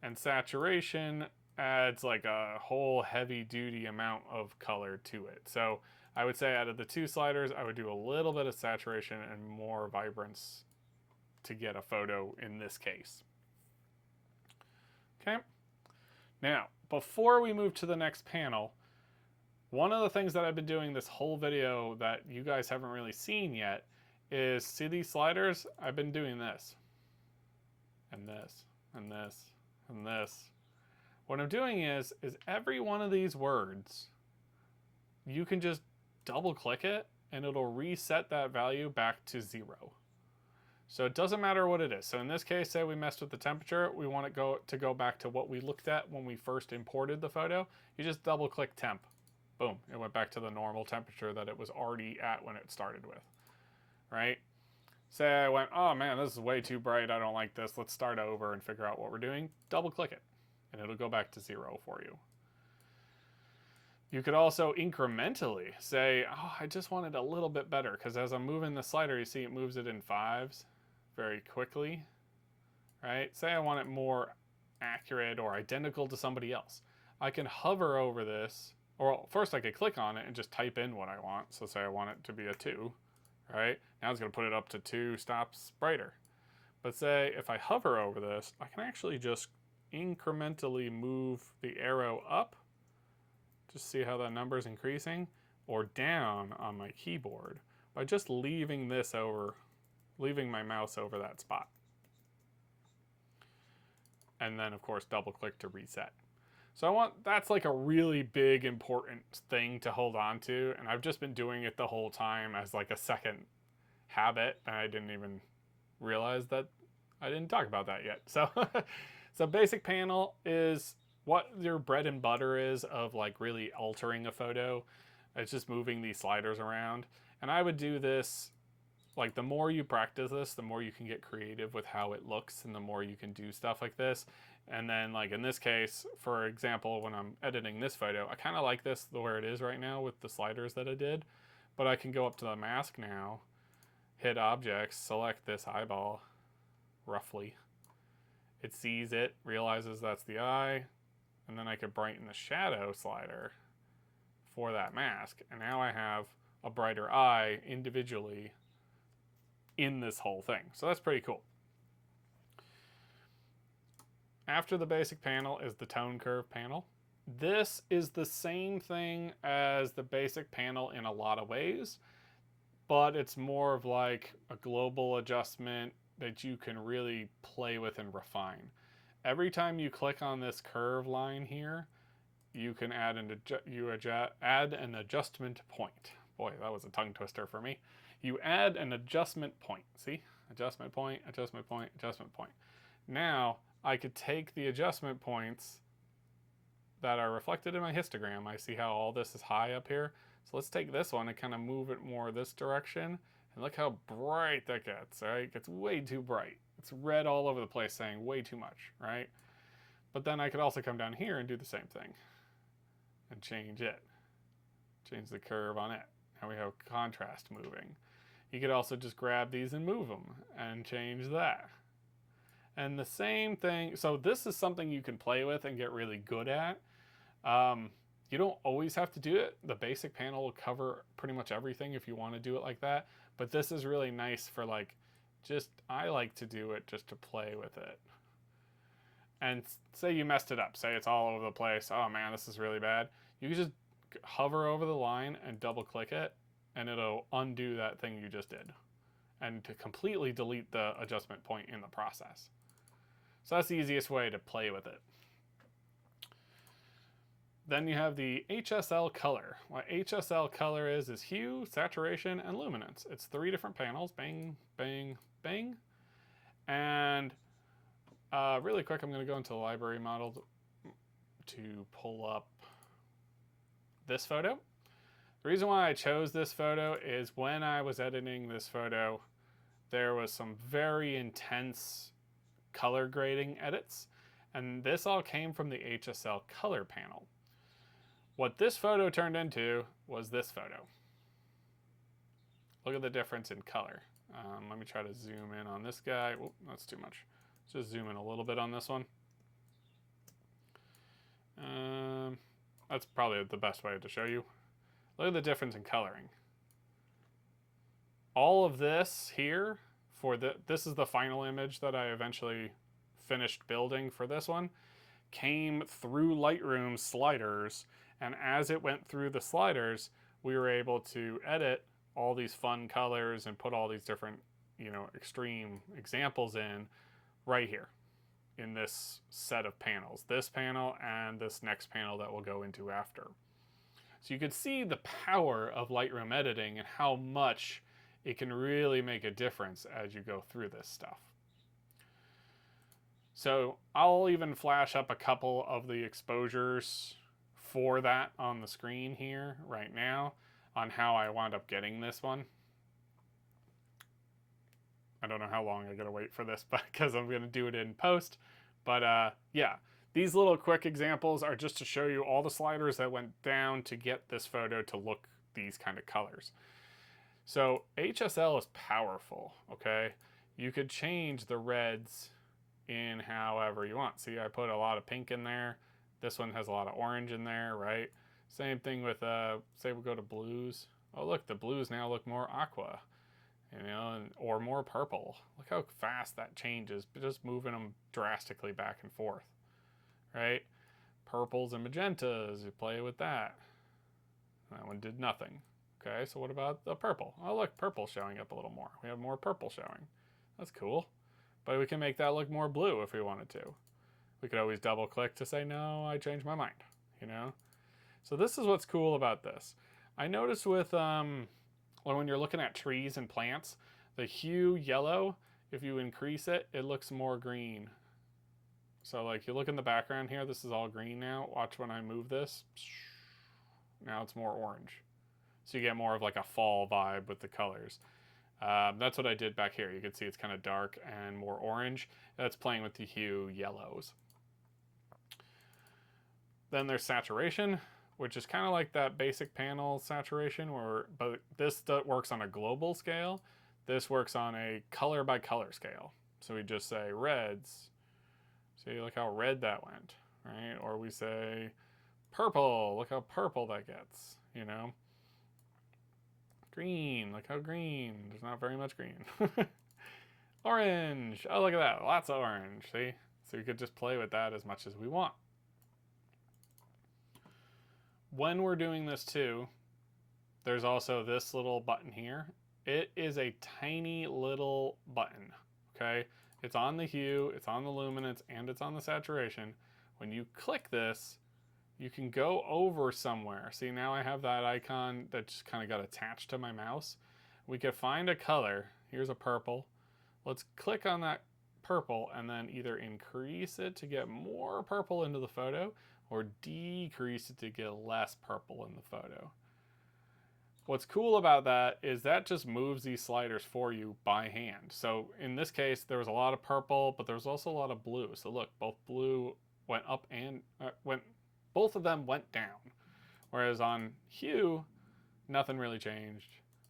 And saturation adds like a whole heavy duty amount of color to it. So I would say out of the two sliders, I would do a little bit of saturation and more vibrance to get a photo in this case. Okay. Now, before we move to the next panel, one of the things that I've been doing this whole video that you guys haven't really seen yet is, see these sliders? I've been doing this, and this, and this, and this. What I'm doing is every one of these words, you can just double click it and it'll reset that value back to 0. So it doesn't matter what it is. So in this case, say we messed with the temperature, we want it to go back to what we looked at when we first imported the photo. You just double click temp. Boom, it went back to the normal temperature that it was already at when it started with, right? Say I went, oh man, this is way too bright, I don't like this, let's start over and figure out what we're doing. Double click it, and it'll go back to 0 for you. You could also incrementally say, oh, I just want it a little bit better, because as I'm moving the slider, you see it moves it in 5s very quickly, right? Say I want it more accurate or identical to somebody else. I can hover over this, or first I could click on it and just type in what I want. So say I want it to be a 2, right? Now it's gonna put it up to 2 stops brighter. But say if I hover over this, I can actually just incrementally move the arrow up, just see how that number is increasing, or down on my keyboard by just leaving my mouse over that spot. And then of course double click to reset. So that's like a really big important thing to hold on to, and I've just been doing it the whole time as like a second habit, and I didn't even realize that I didn't talk about that yet. So so basic panel is what your bread and butter is of like really altering a photo. It's just moving these sliders around. And I would do this, like the more you practice this, the more you can get creative with how it looks and the more you can do stuff like this. And then like in this case, for example, when I'm editing this photo, I kind of like this where it is right now with the sliders that I did, but I can go up to the mask now, hit objects, select this eyeball, roughly. It sees it, realizes that's the eye, and then I could brighten the shadow slider for that mask. And now I have a brighter eye individually in this whole thing. So that's pretty cool. After the basic panel is the tone curve panel. This is the same thing as the basic panel in a lot of ways, but it's more of like a global adjustment that you can really play with and refine. Every time you click on this curve line here, you can add an adjustment point. Boy, that was a tongue twister for me. You add an adjustment point. See? Adjustment point, adjustment point, adjustment point. Now, I could take the adjustment points that are reflected in my histogram. I see how all this is high up here. So let's take this one and kind of move it more this direction. And look how bright that gets, right? It gets way too bright. It's red all over the place saying way too much, right? But then I could also come down here and do the same thing and change it. Change the curve on it. Now we have contrast moving. You could also just grab these and move them and change that. And the same thing, so this is something you can play with and get really good at. You don't always have to do it. The basic panel will cover pretty much everything if you want to do it like that. But this is really nice for like, I like to do it just to play with it. And say you messed it up, say it's all over the place, oh man, this is really bad. You can just hover over the line and double click it, and it'll undo that thing you just did, and to completely delete the adjustment point in the process. So that's the easiest way to play with it. Then you have the HSL color. What HSL color is hue, saturation, and luminance. It's 3 different panels, bang, bang, bang. And really quick, I'm gonna go into the library model to pull up this photo. The reason why I chose this photo is when I was editing this photo, there was some very intense color grading edits, and this all came from the HSL color panel. What this photo turned into was this photo. Look at the difference in color. Let me try to zoom in on this guy. Whoop, that's too much. Let's just zoom in a little bit on this one. That's probably the best way to show you. Look at the difference in coloring. All of this here, this is the final image that I eventually finished building for this one, came through Lightroom sliders, and as it went through the sliders, we were able to edit all these fun colors and put all these different, extreme examples in right here in this set of panels. This panel and this next panel that we'll go into after. So you could see the power of Lightroom editing and how much it can really make a difference as you go through this stuff. So I'll even flash up a couple of the exposures for that on the screen here right now on how I wound up getting this one. I don't know how long I gotta wait for this, but because I'm gonna do it in post. But yeah, these little quick examples are just to show you all the sliders that went down to get this photo to look these kind of colors. So HSL is powerful, okay? You could change the reds in however you want. See, I put a lot of pink in there. This one has a lot of orange in there, right? Same thing with, say we go to blues. Oh look, the blues now look more aqua, you know, or more purple. Look how fast that changes, just moving them drastically back and forth, right? Purples and magentas, you play with that. That one did nothing. Okay, so what about the purple? Oh look, purple showing up a little more. We have more purple showing. That's cool. But we can make that look more blue if we wanted to. We could always double click to say, no, I changed my mind, you know? So this is what's cool about this. I noticed with, when you're looking at trees and plants, the hue yellow, if you increase it, it looks more green. So like you look in the background here, this is all green now. Watch when I move this. Now it's more orange. So you get more of like a fall vibe with the colors. That's what I did back here. You can see it's kind of dark and more orange. That's playing with the hue yellows. Then there's saturation, which is kind of like that basic panel saturation, but this works on a global scale. This works on a color by color scale. So we just say reds. See, look how red that went, right? Or we say purple. Look how purple that gets, you know? Green, look how green. There's not very much green. Orange, oh look at that, lots of orange, see? So you could just play with that as much as we want. When we're doing this too, there's also this little button here. It is a tiny little button, okay? It's on the hue, it's on the luminance, and it's on the saturation. When you click this, you can go over somewhere. See, now I have that icon that just kind of got attached to my mouse. We could find a color. Here's a purple. Let's click on that purple and then either increase it to get more purple into the photo or decrease it to get less purple in the photo. What's cool about that is that just moves these sliders for you by hand. So in this case, there was a lot of purple, but there was also a lot of blue. So look, both blue went up and both of them went down. Whereas on hue, nothing really changed.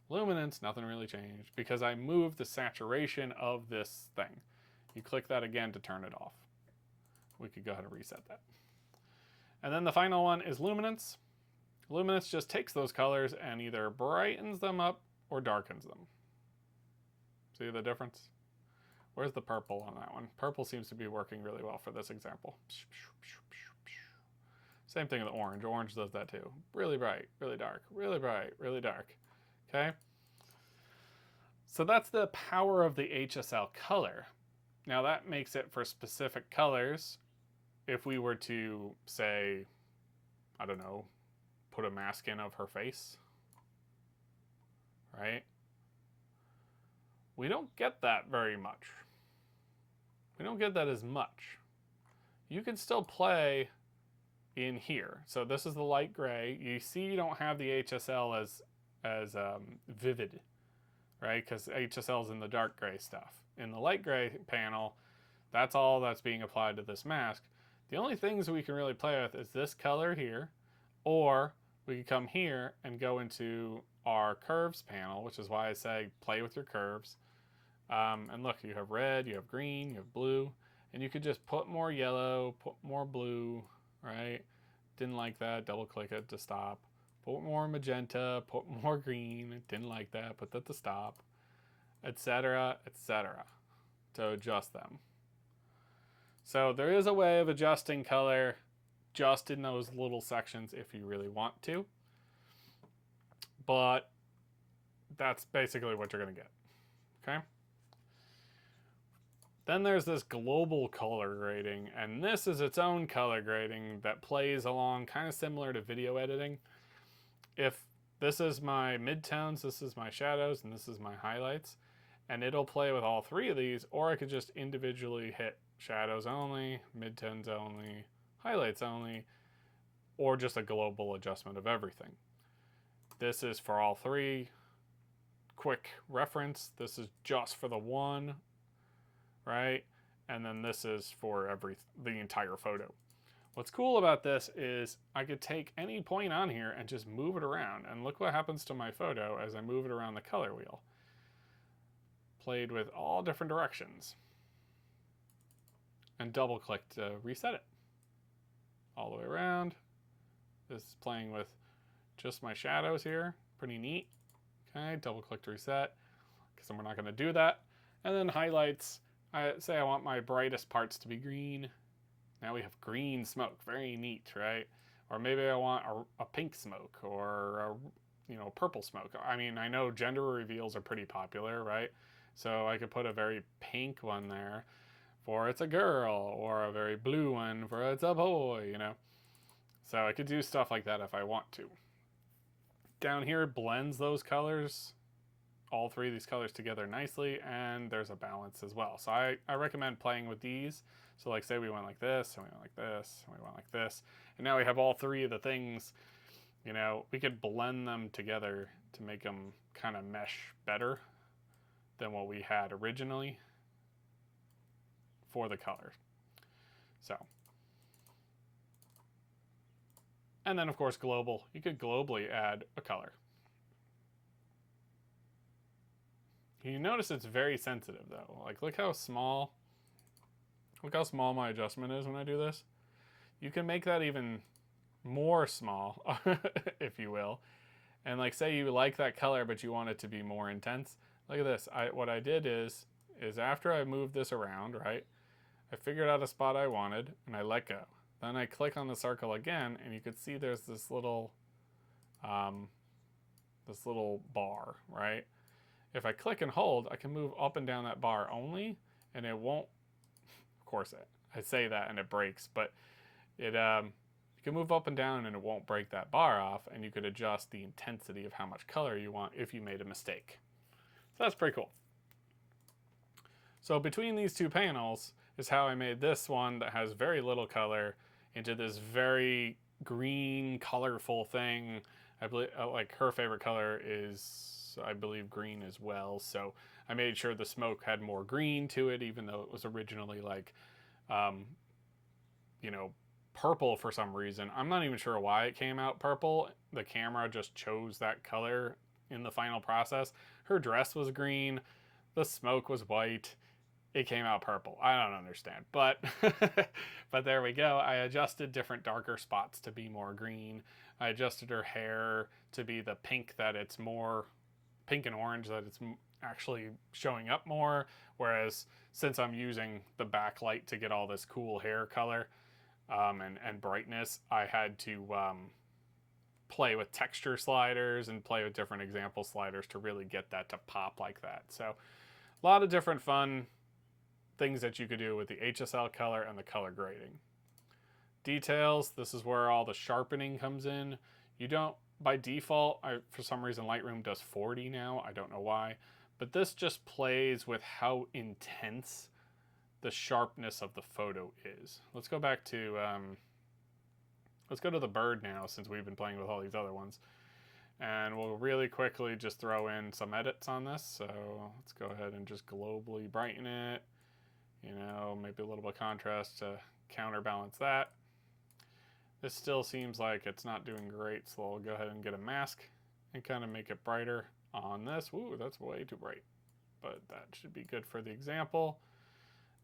Luminance, nothing really changed because I moved the saturation of this thing. You click that again to turn it off. We could go ahead and reset that. And then the final one is luminance. Luminance just takes those colors and either brightens them up or darkens them. See the difference? Where's the purple on that one? Purple seems to be working really well for this example. Same thing with orange. Orange does that too. Really bright, really dark, really bright, really dark. Okay? So that's the power of the HSL color. Now that makes it for specific colors. If we were to say, I don't know, put a mask in of her face, right? We don't get that very much. We don't get that as much. You can still play in here. So this is the light gray. You see you don't have the HSL as vivid, right? Because HSL is in the dark gray stuff. In the light gray panel, that's all that's being applied to this mask. The only things we can really play with is this color here, or we can come here and go into our curves panel, which is why I say play with your curves. And look, you have red, you have green, you have blue, and you could just put more yellow, put more blue, right? Didn't like that, double click it to stop. Put more magenta, put more green, didn't like that, put that to stop, etc., etc., to adjust them. So there is a way of adjusting color just in those little sections if you really want to. But that's basically what you're going to get. Okay? Then there's this global color grading, and this is its own color grading that plays along kind of similar to video editing. If this is my midtones, this is my shadows, and this is my highlights. And it'll play with all three of these, or I could just individually hit shadows only, midtones only, highlights only, or just a global adjustment of everything. This is for all three. Quick reference, this is just for the one, right? And then this is for the entire photo. What's cool about this is I could take any point on here and just move it around, and look what happens to my photo as I move it around the color wheel. Played with all different directions. And double click to reset it. All the way around. This is playing with just my shadows here. Pretty neat. Okay, double click to reset, because we're not going to do that. And then highlights. I say I want my brightest parts to be green. Now we have green smoke. Very neat, right? Or maybe I want a pink smoke, or a purple smoke. I mean, I know gender reveals are pretty popular, right? So I could put a very pink one there for it's a girl, or a very blue one for it's a boy, you know? So I could do stuff like that if I want to. Down here it blends those colors, all three of these colors together nicely, and there's a balance as well. So I recommend playing with these. So like say we went like this, and we went like this, and we went like this, and now we have all three of the things, you know, we could blend them together to make them kind of mesh better than what we had originally for the color. So, and then of course global, you could globally add a color. You notice it's very sensitive though. Like look how small my adjustment is when I do this. You can make that even more small, if you will. And like say you like that color but you want it to be more intense. Look at this. What I did is after I moved this around, right, I figured out a spot I wanted and I let go. Then I click on the circle again, and you could see there's this little bar, right? If I click and hold, I can move up and down that bar only, and it won't. Of course, I say that and it breaks, but it you can move up and down and it won't break that bar off, and you could adjust the intensity of how much color you want if you made a mistake. So that's pretty cool. So between these two panels is how I made this one that has very little color into this very green, colorful thing. I believe like her favorite color is, I believe, green as well. So I made sure the smoke had more green to it, even though it was originally like, purple for some reason. I'm not even sure why it came out purple. The camera just chose that color in the final process. Her dress was green. The smoke was white. It came out purple. I don't understand, but but there we go. I adjusted different darker spots to be more green. I adjusted her hair to be the pink that it's more pink and orange, that it's actually showing up more. Whereas since I'm using the backlight to get all this cool hair color and brightness, I had to play with texture sliders and play with different example sliders to really get that to pop like that. So a lot of different fun things that you could do with the HSL color and the color grading. Details, this is where all the sharpening comes in. You don't, by default, for some reason Lightroom does 40 now, I don't know why, but this just plays with how intense the sharpness of the photo is. Let's go back to, let's go to the bird now, since we've been playing with all these other ones. And we'll really quickly just throw in some edits on this. So let's go ahead and just globally brighten it. Maybe a little bit of contrast to counterbalance that. This still seems like it's not doing great, so I'll go ahead and get a mask and kind of make it brighter on this. Ooh, that's way too bright, but that should be good for the example.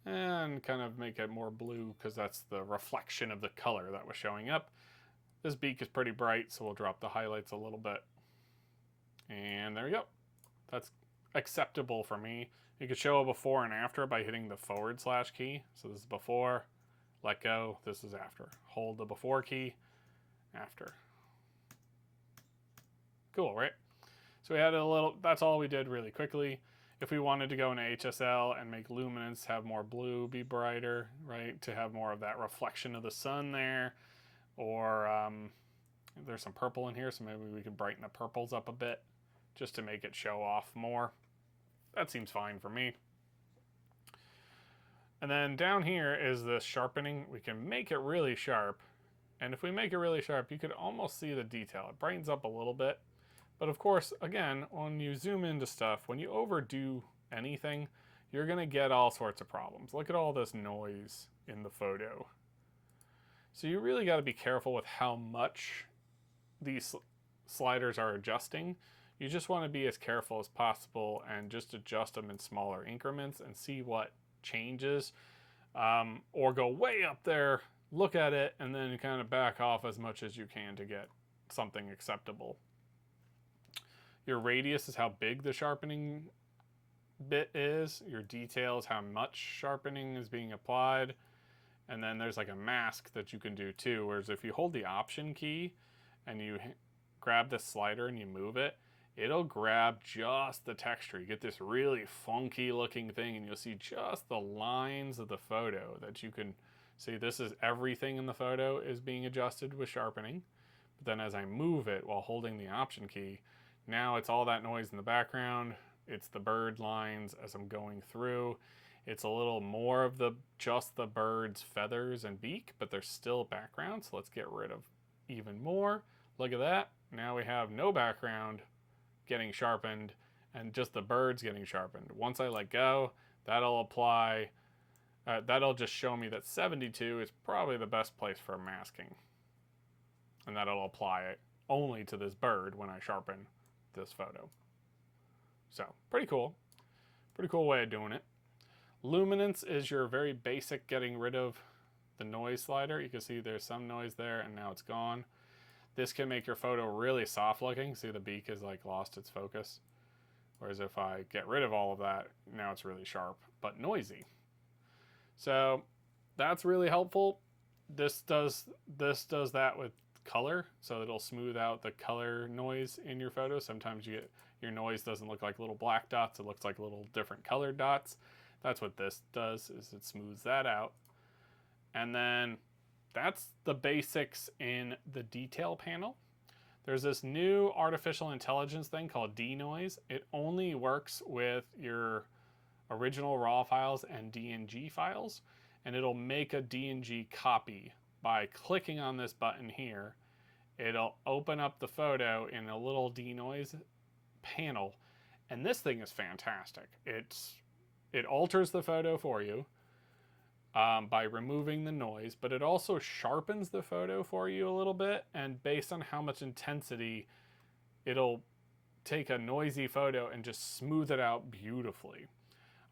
And kind of make it more blue, because that's the reflection of the color that was showing up. This beak is pretty bright, so we'll drop the highlights a little bit. And there we go. That's acceptable for me. You could show a before and after by hitting the / key. So this is before, let go, this is after. Hold the before key, after. Cool, right? So we had a little, that's all we did really quickly. If we wanted to go into HSL and make luminance, have more blue, be brighter, right? To have more of that reflection of the sun there. Or There's some purple in here, so maybe we can brighten the purples up a bit just to make it show off more. That seems fine for me. And then down here is this sharpening. We can make it really sharp. And if we make it really sharp, you could almost see the detail. It brightens up a little bit. But of course, again, when you zoom into stuff, when you overdo anything, you're going to get all sorts of problems. Look at all this noise in the photo. So you really got to be careful with how much these sliders are adjusting. You just want to be as careful as possible and just adjust them in smaller increments and see what changes, or go way up there, look at it, and then kind of back off as much as you can to get something acceptable. Your radius is how big the sharpening bit is. Your detail is how much sharpening is being applied. And then there's like a mask that you can do too, whereas if you hold the Option key and you grab the slider and you move it, it'll grab just the texture. You get this really funky looking thing, and you'll see just the lines of the photo that you can see. This is everything in the photo is being adjusted with sharpening. But then as I move it while holding the Option key, now it's all that noise in the background. It's the bird lines as I'm going through. It's a little more of just the bird's feathers and beak, but they're still background. So let's get rid of even more. Look at that. Now we have no background getting sharpened and just the birds getting sharpened. Once I let go, that'll apply, that'll just show me that 72 is probably the best place for masking. And that'll apply it only to this bird when I sharpen this photo. So pretty cool way of doing it. Luminance is your very basic getting rid of the noise slider. You can see there's some noise there and now it's gone. This can make your photo really soft looking. See, the beak is like lost its focus. Whereas if I get rid of all of that, now it's really sharp, but noisy. So that's really helpful. This does that with color, so it'll smooth out the color noise in your photo. Sometimes your noise doesn't look like little black dots, it looks like little different colored dots. That's what this does, is it smooths that out. And then that's the basics in the detail panel. There's this new artificial intelligence thing called denoise. It only works with your original RAW files and DNG files, and it'll make a DNG copy by clicking on this button here. It'll open up the photo in a little denoise panel, and this thing is fantastic. It alters the photo for you by removing the noise, but it also sharpens the photo for you a little bit, and based on how much intensity, it'll take a noisy photo and just smooth it out beautifully.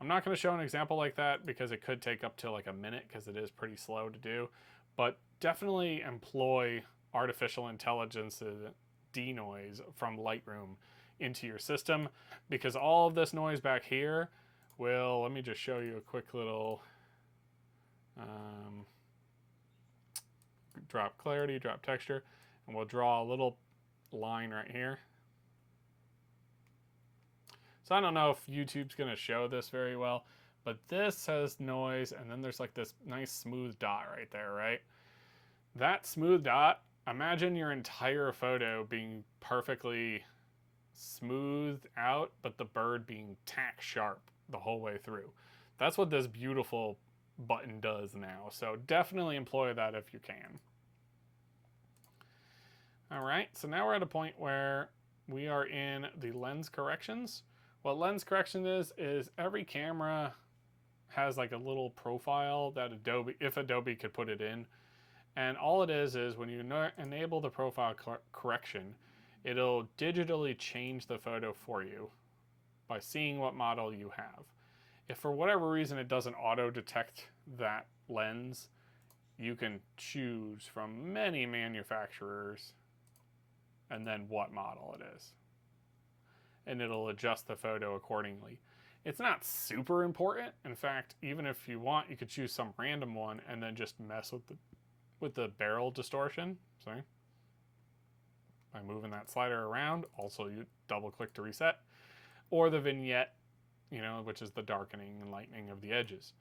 I'm not going to show an example like that because it could take up to like a minute because it is pretty slow to do, but definitely employ artificial intelligence denoise from Lightroom into your system, because all of this noise back here will, let me just show you a quick little drop clarity, drop texture, and we'll draw a little line right here. So I don't know if YouTube's going to show this very well, but this has noise, and then there's like this nice smooth dot right there, right? That smooth dot, imagine your entire photo being perfectly smoothed out, but the bird being tack sharp the whole way through. That's what this beautiful button does now. So definitely employ that if you can. All right, so now we're at a point where we are in the lens corrections. What lens correction is every camera has like a little profile that Adobe, if Adobe could put it in. And all it is when you enable the profile correction, it'll digitally change the photo for you by seeing what model you have. If for whatever reason it doesn't auto detect that lens, you can choose from many manufacturers and then what model it is. And it'll adjust the photo accordingly. It's not super important. In fact, even if you want, you could choose some random one and then just mess with the barrel distortion. Sorry. By moving that slider around, also you double click to reset, or the vignette, which is the darkening and lightening of the edges.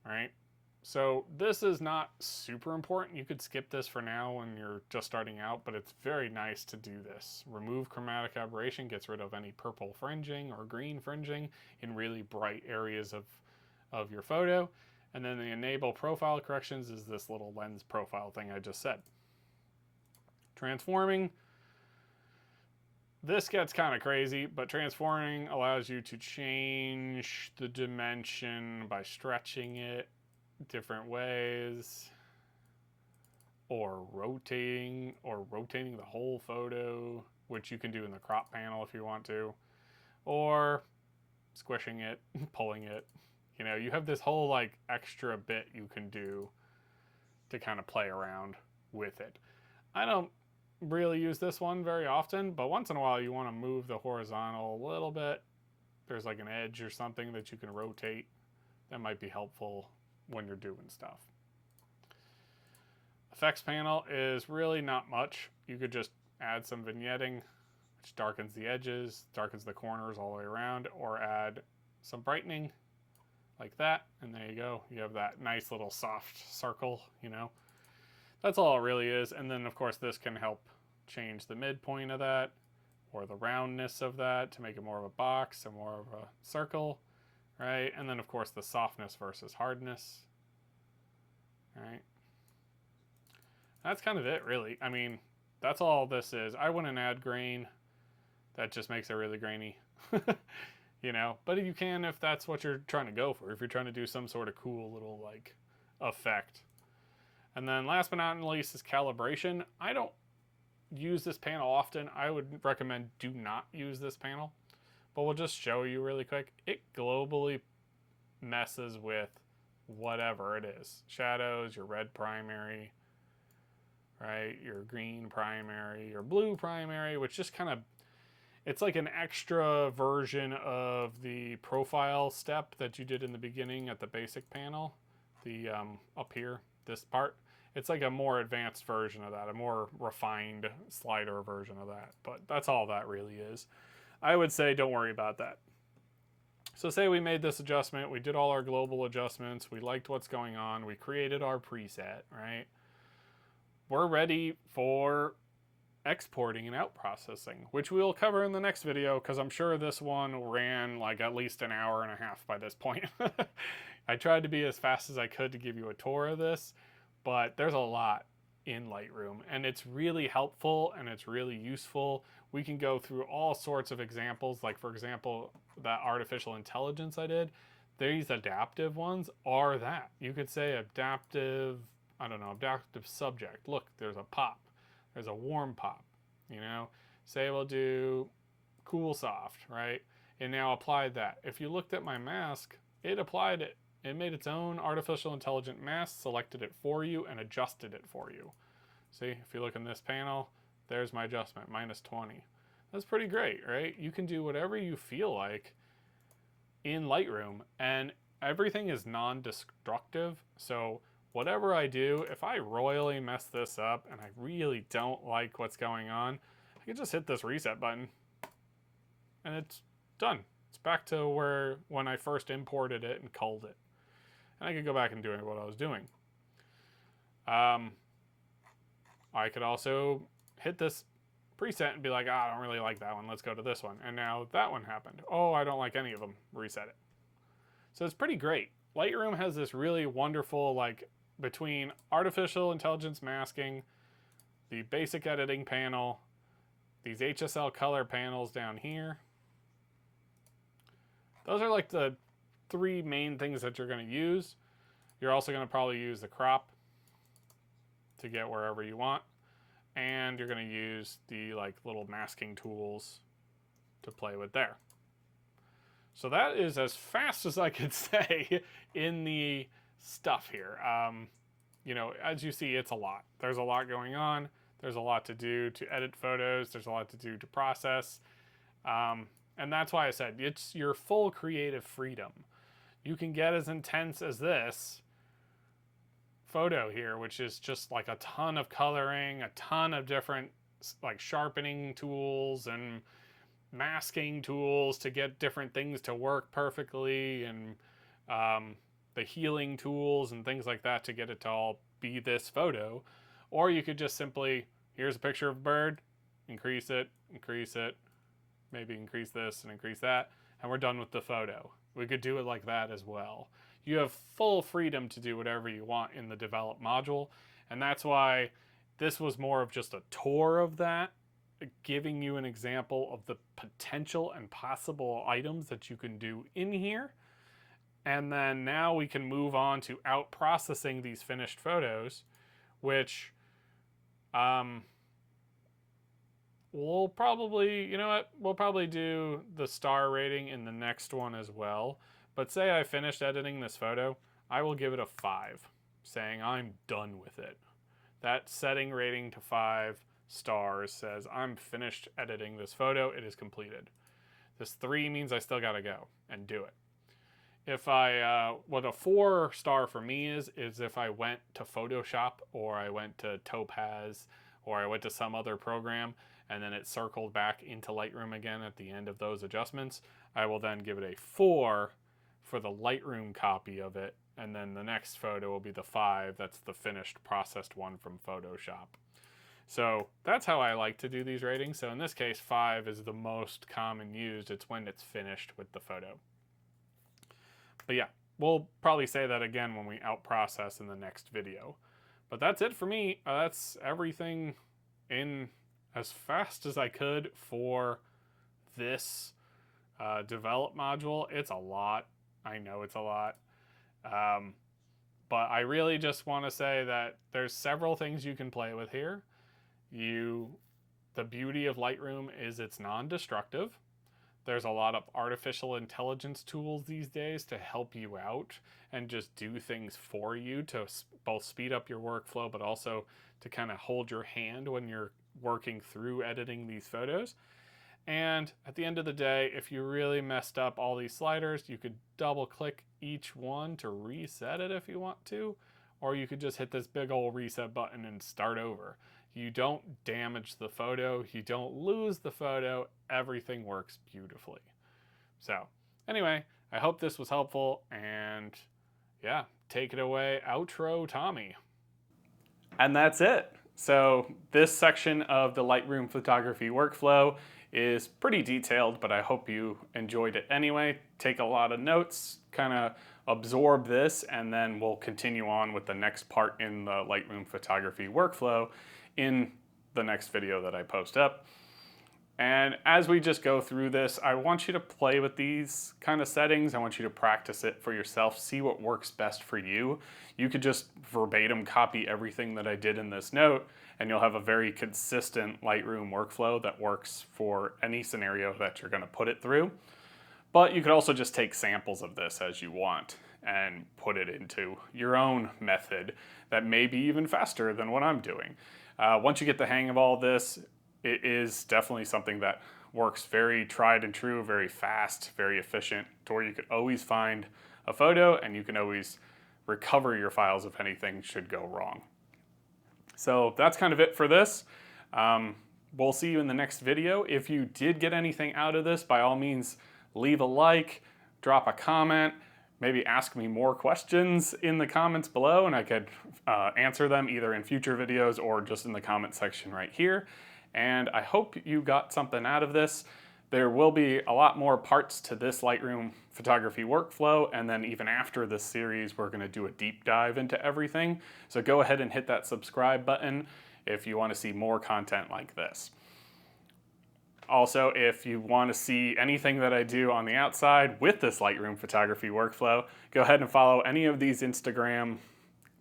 All right. So this is not super important. You could skip this for now when you're just starting out, but it's very nice to do this. Remove chromatic aberration, gets rid of any purple fringing or green fringing in really bright areas of your photo. And then the enable profile corrections is this little lens profile thing I just said. Transforming, this gets kind of crazy, but transforming allows you to change the dimension by stretching it different ways, or rotating the whole photo, which you can do in the crop panel if you want to, or squishing it, pulling it. You know, you have this whole like extra bit you can do to kind of play around with it. I don't really use this one very often, but once in a while you want to move the horizontal a little bit. There's like an edge or something that you can rotate. That might be helpful when you're doing stuff. Effects panel is really not much. You could just add some vignetting, which darkens the edges, darkens the corners all the way around, or add some brightening like that, and there you go. You have that nice little soft circle, you know. That's all it really is. And then of course this can help change the midpoint of that or the roundness of that to make it more of a box and more of a circle, right? And then of course the softness versus hardness, right? That's kind of it really. I mean, that's all this is. I wouldn't add grain. That just makes it really grainy, you know, but you can if that's what you're trying to go for, if you're trying to do some sort of cool little like effect. And then last but not least is calibration. I don't use this panel often. I would recommend do not use this panel, but we'll just show you really quick. It globally messes with whatever it is. Shadows, your red primary, right? Your green primary, your blue primary, which just kind of, it's like an extra version of the profile step that you did in the beginning at the basic panel. The up here, this part. It's like a more advanced version of that, a more refined slider version of that. But that's all that really is. I would say don't worry about that. So say we made this adjustment, we did all our global adjustments, we liked what's going on, we created our preset, right? We're ready for exporting and out processing, which we'll cover in the next video because I'm sure this one ran like at least an hour and a half by this point. I tried to be as fast as I could to give you a tour of this, but there's a lot in Lightroom and it's really helpful and it's really useful. We can go through all sorts of examples, like for example, that artificial intelligence I did. These adaptive ones are that. You could say adaptive, I don't know, adaptive subject. Look, there's a pop. There's a warm pop, you know. Say we'll do cool soft, right? And now applied that. If you looked at my mask, it applied it. It made its own artificial intelligent mask, selected it for you, and adjusted it for you. See, if you look in this panel, there's my adjustment, -20. That's pretty great, right? You can do whatever you feel like in Lightroom, and everything is non-destructive. So whatever I do, if I royally mess this up and I really don't like what's going on, I can just hit this reset button and it's done. It's back to where when I first imported it and culled it. And I could go back and do what I was doing. I could also hit this preset and be like, I don't really like that one. Let's go to this one. And now that one happened. Oh, I don't like any of them. Reset it. So it's pretty great. Lightroom has this really wonderful, like, between artificial intelligence masking, the basic editing panel, these HSL color panels down here. Those are like the three main things that you're going to use. You're also going to probably use the crop to get wherever you want. And you're going to use the like little masking tools to play with there. So that is as fast as I could say in the stuff here. You know, as you see, it's a lot. There's a lot going on. There's a lot to do to edit photos. There's a lot to do to process. And that's why I said it's your full creative freedom. You can get as intense as this photo here, which is just like a ton of coloring, a ton of different like sharpening tools and masking tools to get different things to work perfectly, and the healing tools and things like that to get it to all be this photo. Or you could just simply, here's a picture of a bird, increase it, maybe increase this and increase that, and we're done with the photo. We could do it like that as well. You have full freedom to do whatever you want in the develop module, and that's why this was more of just a tour of that, giving you an example of the potential and possible items that you can do in here. And then now we can move on to out processing these finished photos, which we'll probably, you know what, we'll probably do the star rating in the next one as well. But say I finished editing this photo, I will give it a 5, saying I'm done with it. That setting rating to 5 stars says I'm finished editing this photo, it is completed. This 3 means I still gotta go and do it. If I, what a 4 star for me is if I went to Photoshop or I went to Topaz or I went to some other program and then it circled back into Lightroom again at the end of those adjustments, I will then give it a 4 for the Lightroom copy of it, and then the next photo will be the 5, that's the finished processed one from Photoshop. So that's how I like to do these ratings. So in this case, 5 is the most common used. It's when it's finished with the photo. But yeah, we'll probably say that again when we out process in the next video. But that's it for me. That's everything in as fast as I could for this develop module. It's a lot. I know it's a lot. But I really just want to say that there's several things you can play with here. The beauty of Lightroom is it's non-destructive. There's a lot of artificial intelligence tools these days to help you out and just do things for you to both speed up your workflow, but also to kind of hold your hand when you're working through editing these photos. And at the end of the day, if you really messed up all these sliders, you could double click each one to reset it if you want to, or you could just hit this big old reset button and start over. You don't damage the photo, you don't lose the photo, everything works beautifully. So anyway, I hope this was helpful, and yeah, take it away, outro Tommy. And that's it. So this section of the Lightroom photography workflow is pretty detailed, but I hope you enjoyed it anyway. Take a lot of notes, kind of absorb this, and then we'll continue on with the next part in the Lightroom photography workflow in the next video that I post up. And as we just go through this, I want you to play with these kind of settings. I want you to practice it for yourself, see what works best for you. You could just verbatim copy everything that I did in this note, and you'll have a very consistent Lightroom workflow that works for any scenario that you're gonna put it through. But you could also just take samples of this as you want and put it into your own method that may be even faster than what I'm doing. Once you get the hang of all this, it is definitely something that works very tried and true, very fast, very efficient, to where you could always find a photo and you can always recover your files if anything should go wrong. So that's kind of it for this. We'll see you in the next video. If you did get anything out of this, by all means, leave a like, drop a comment, maybe ask me more questions in the comments below, and I could answer them either in future videos or just in the comment section right here. And I hope you got something out of this. There will be a lot more parts to this Lightroom photography workflow, and then even after this series, we're gonna do a deep dive into everything. So go ahead and hit that subscribe button if you wanna see more content like this. Also, if you want to see anything that I do on the outside with this Lightroom photography workflow, go ahead and follow any of these Instagram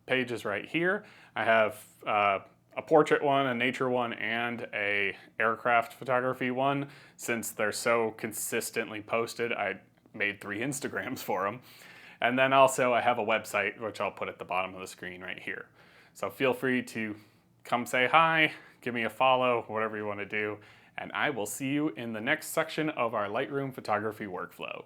pages right here. I have a portrait one, a nature one, and a aircraft photography one. Since they're so consistently posted, I made 3 Instagrams for them. And then also I have a website, which I'll put at the bottom of the screen right here. So feel free to come say hi, give me a follow, whatever you want to do. And I will see you in the next section of our Lightroom photography workflow.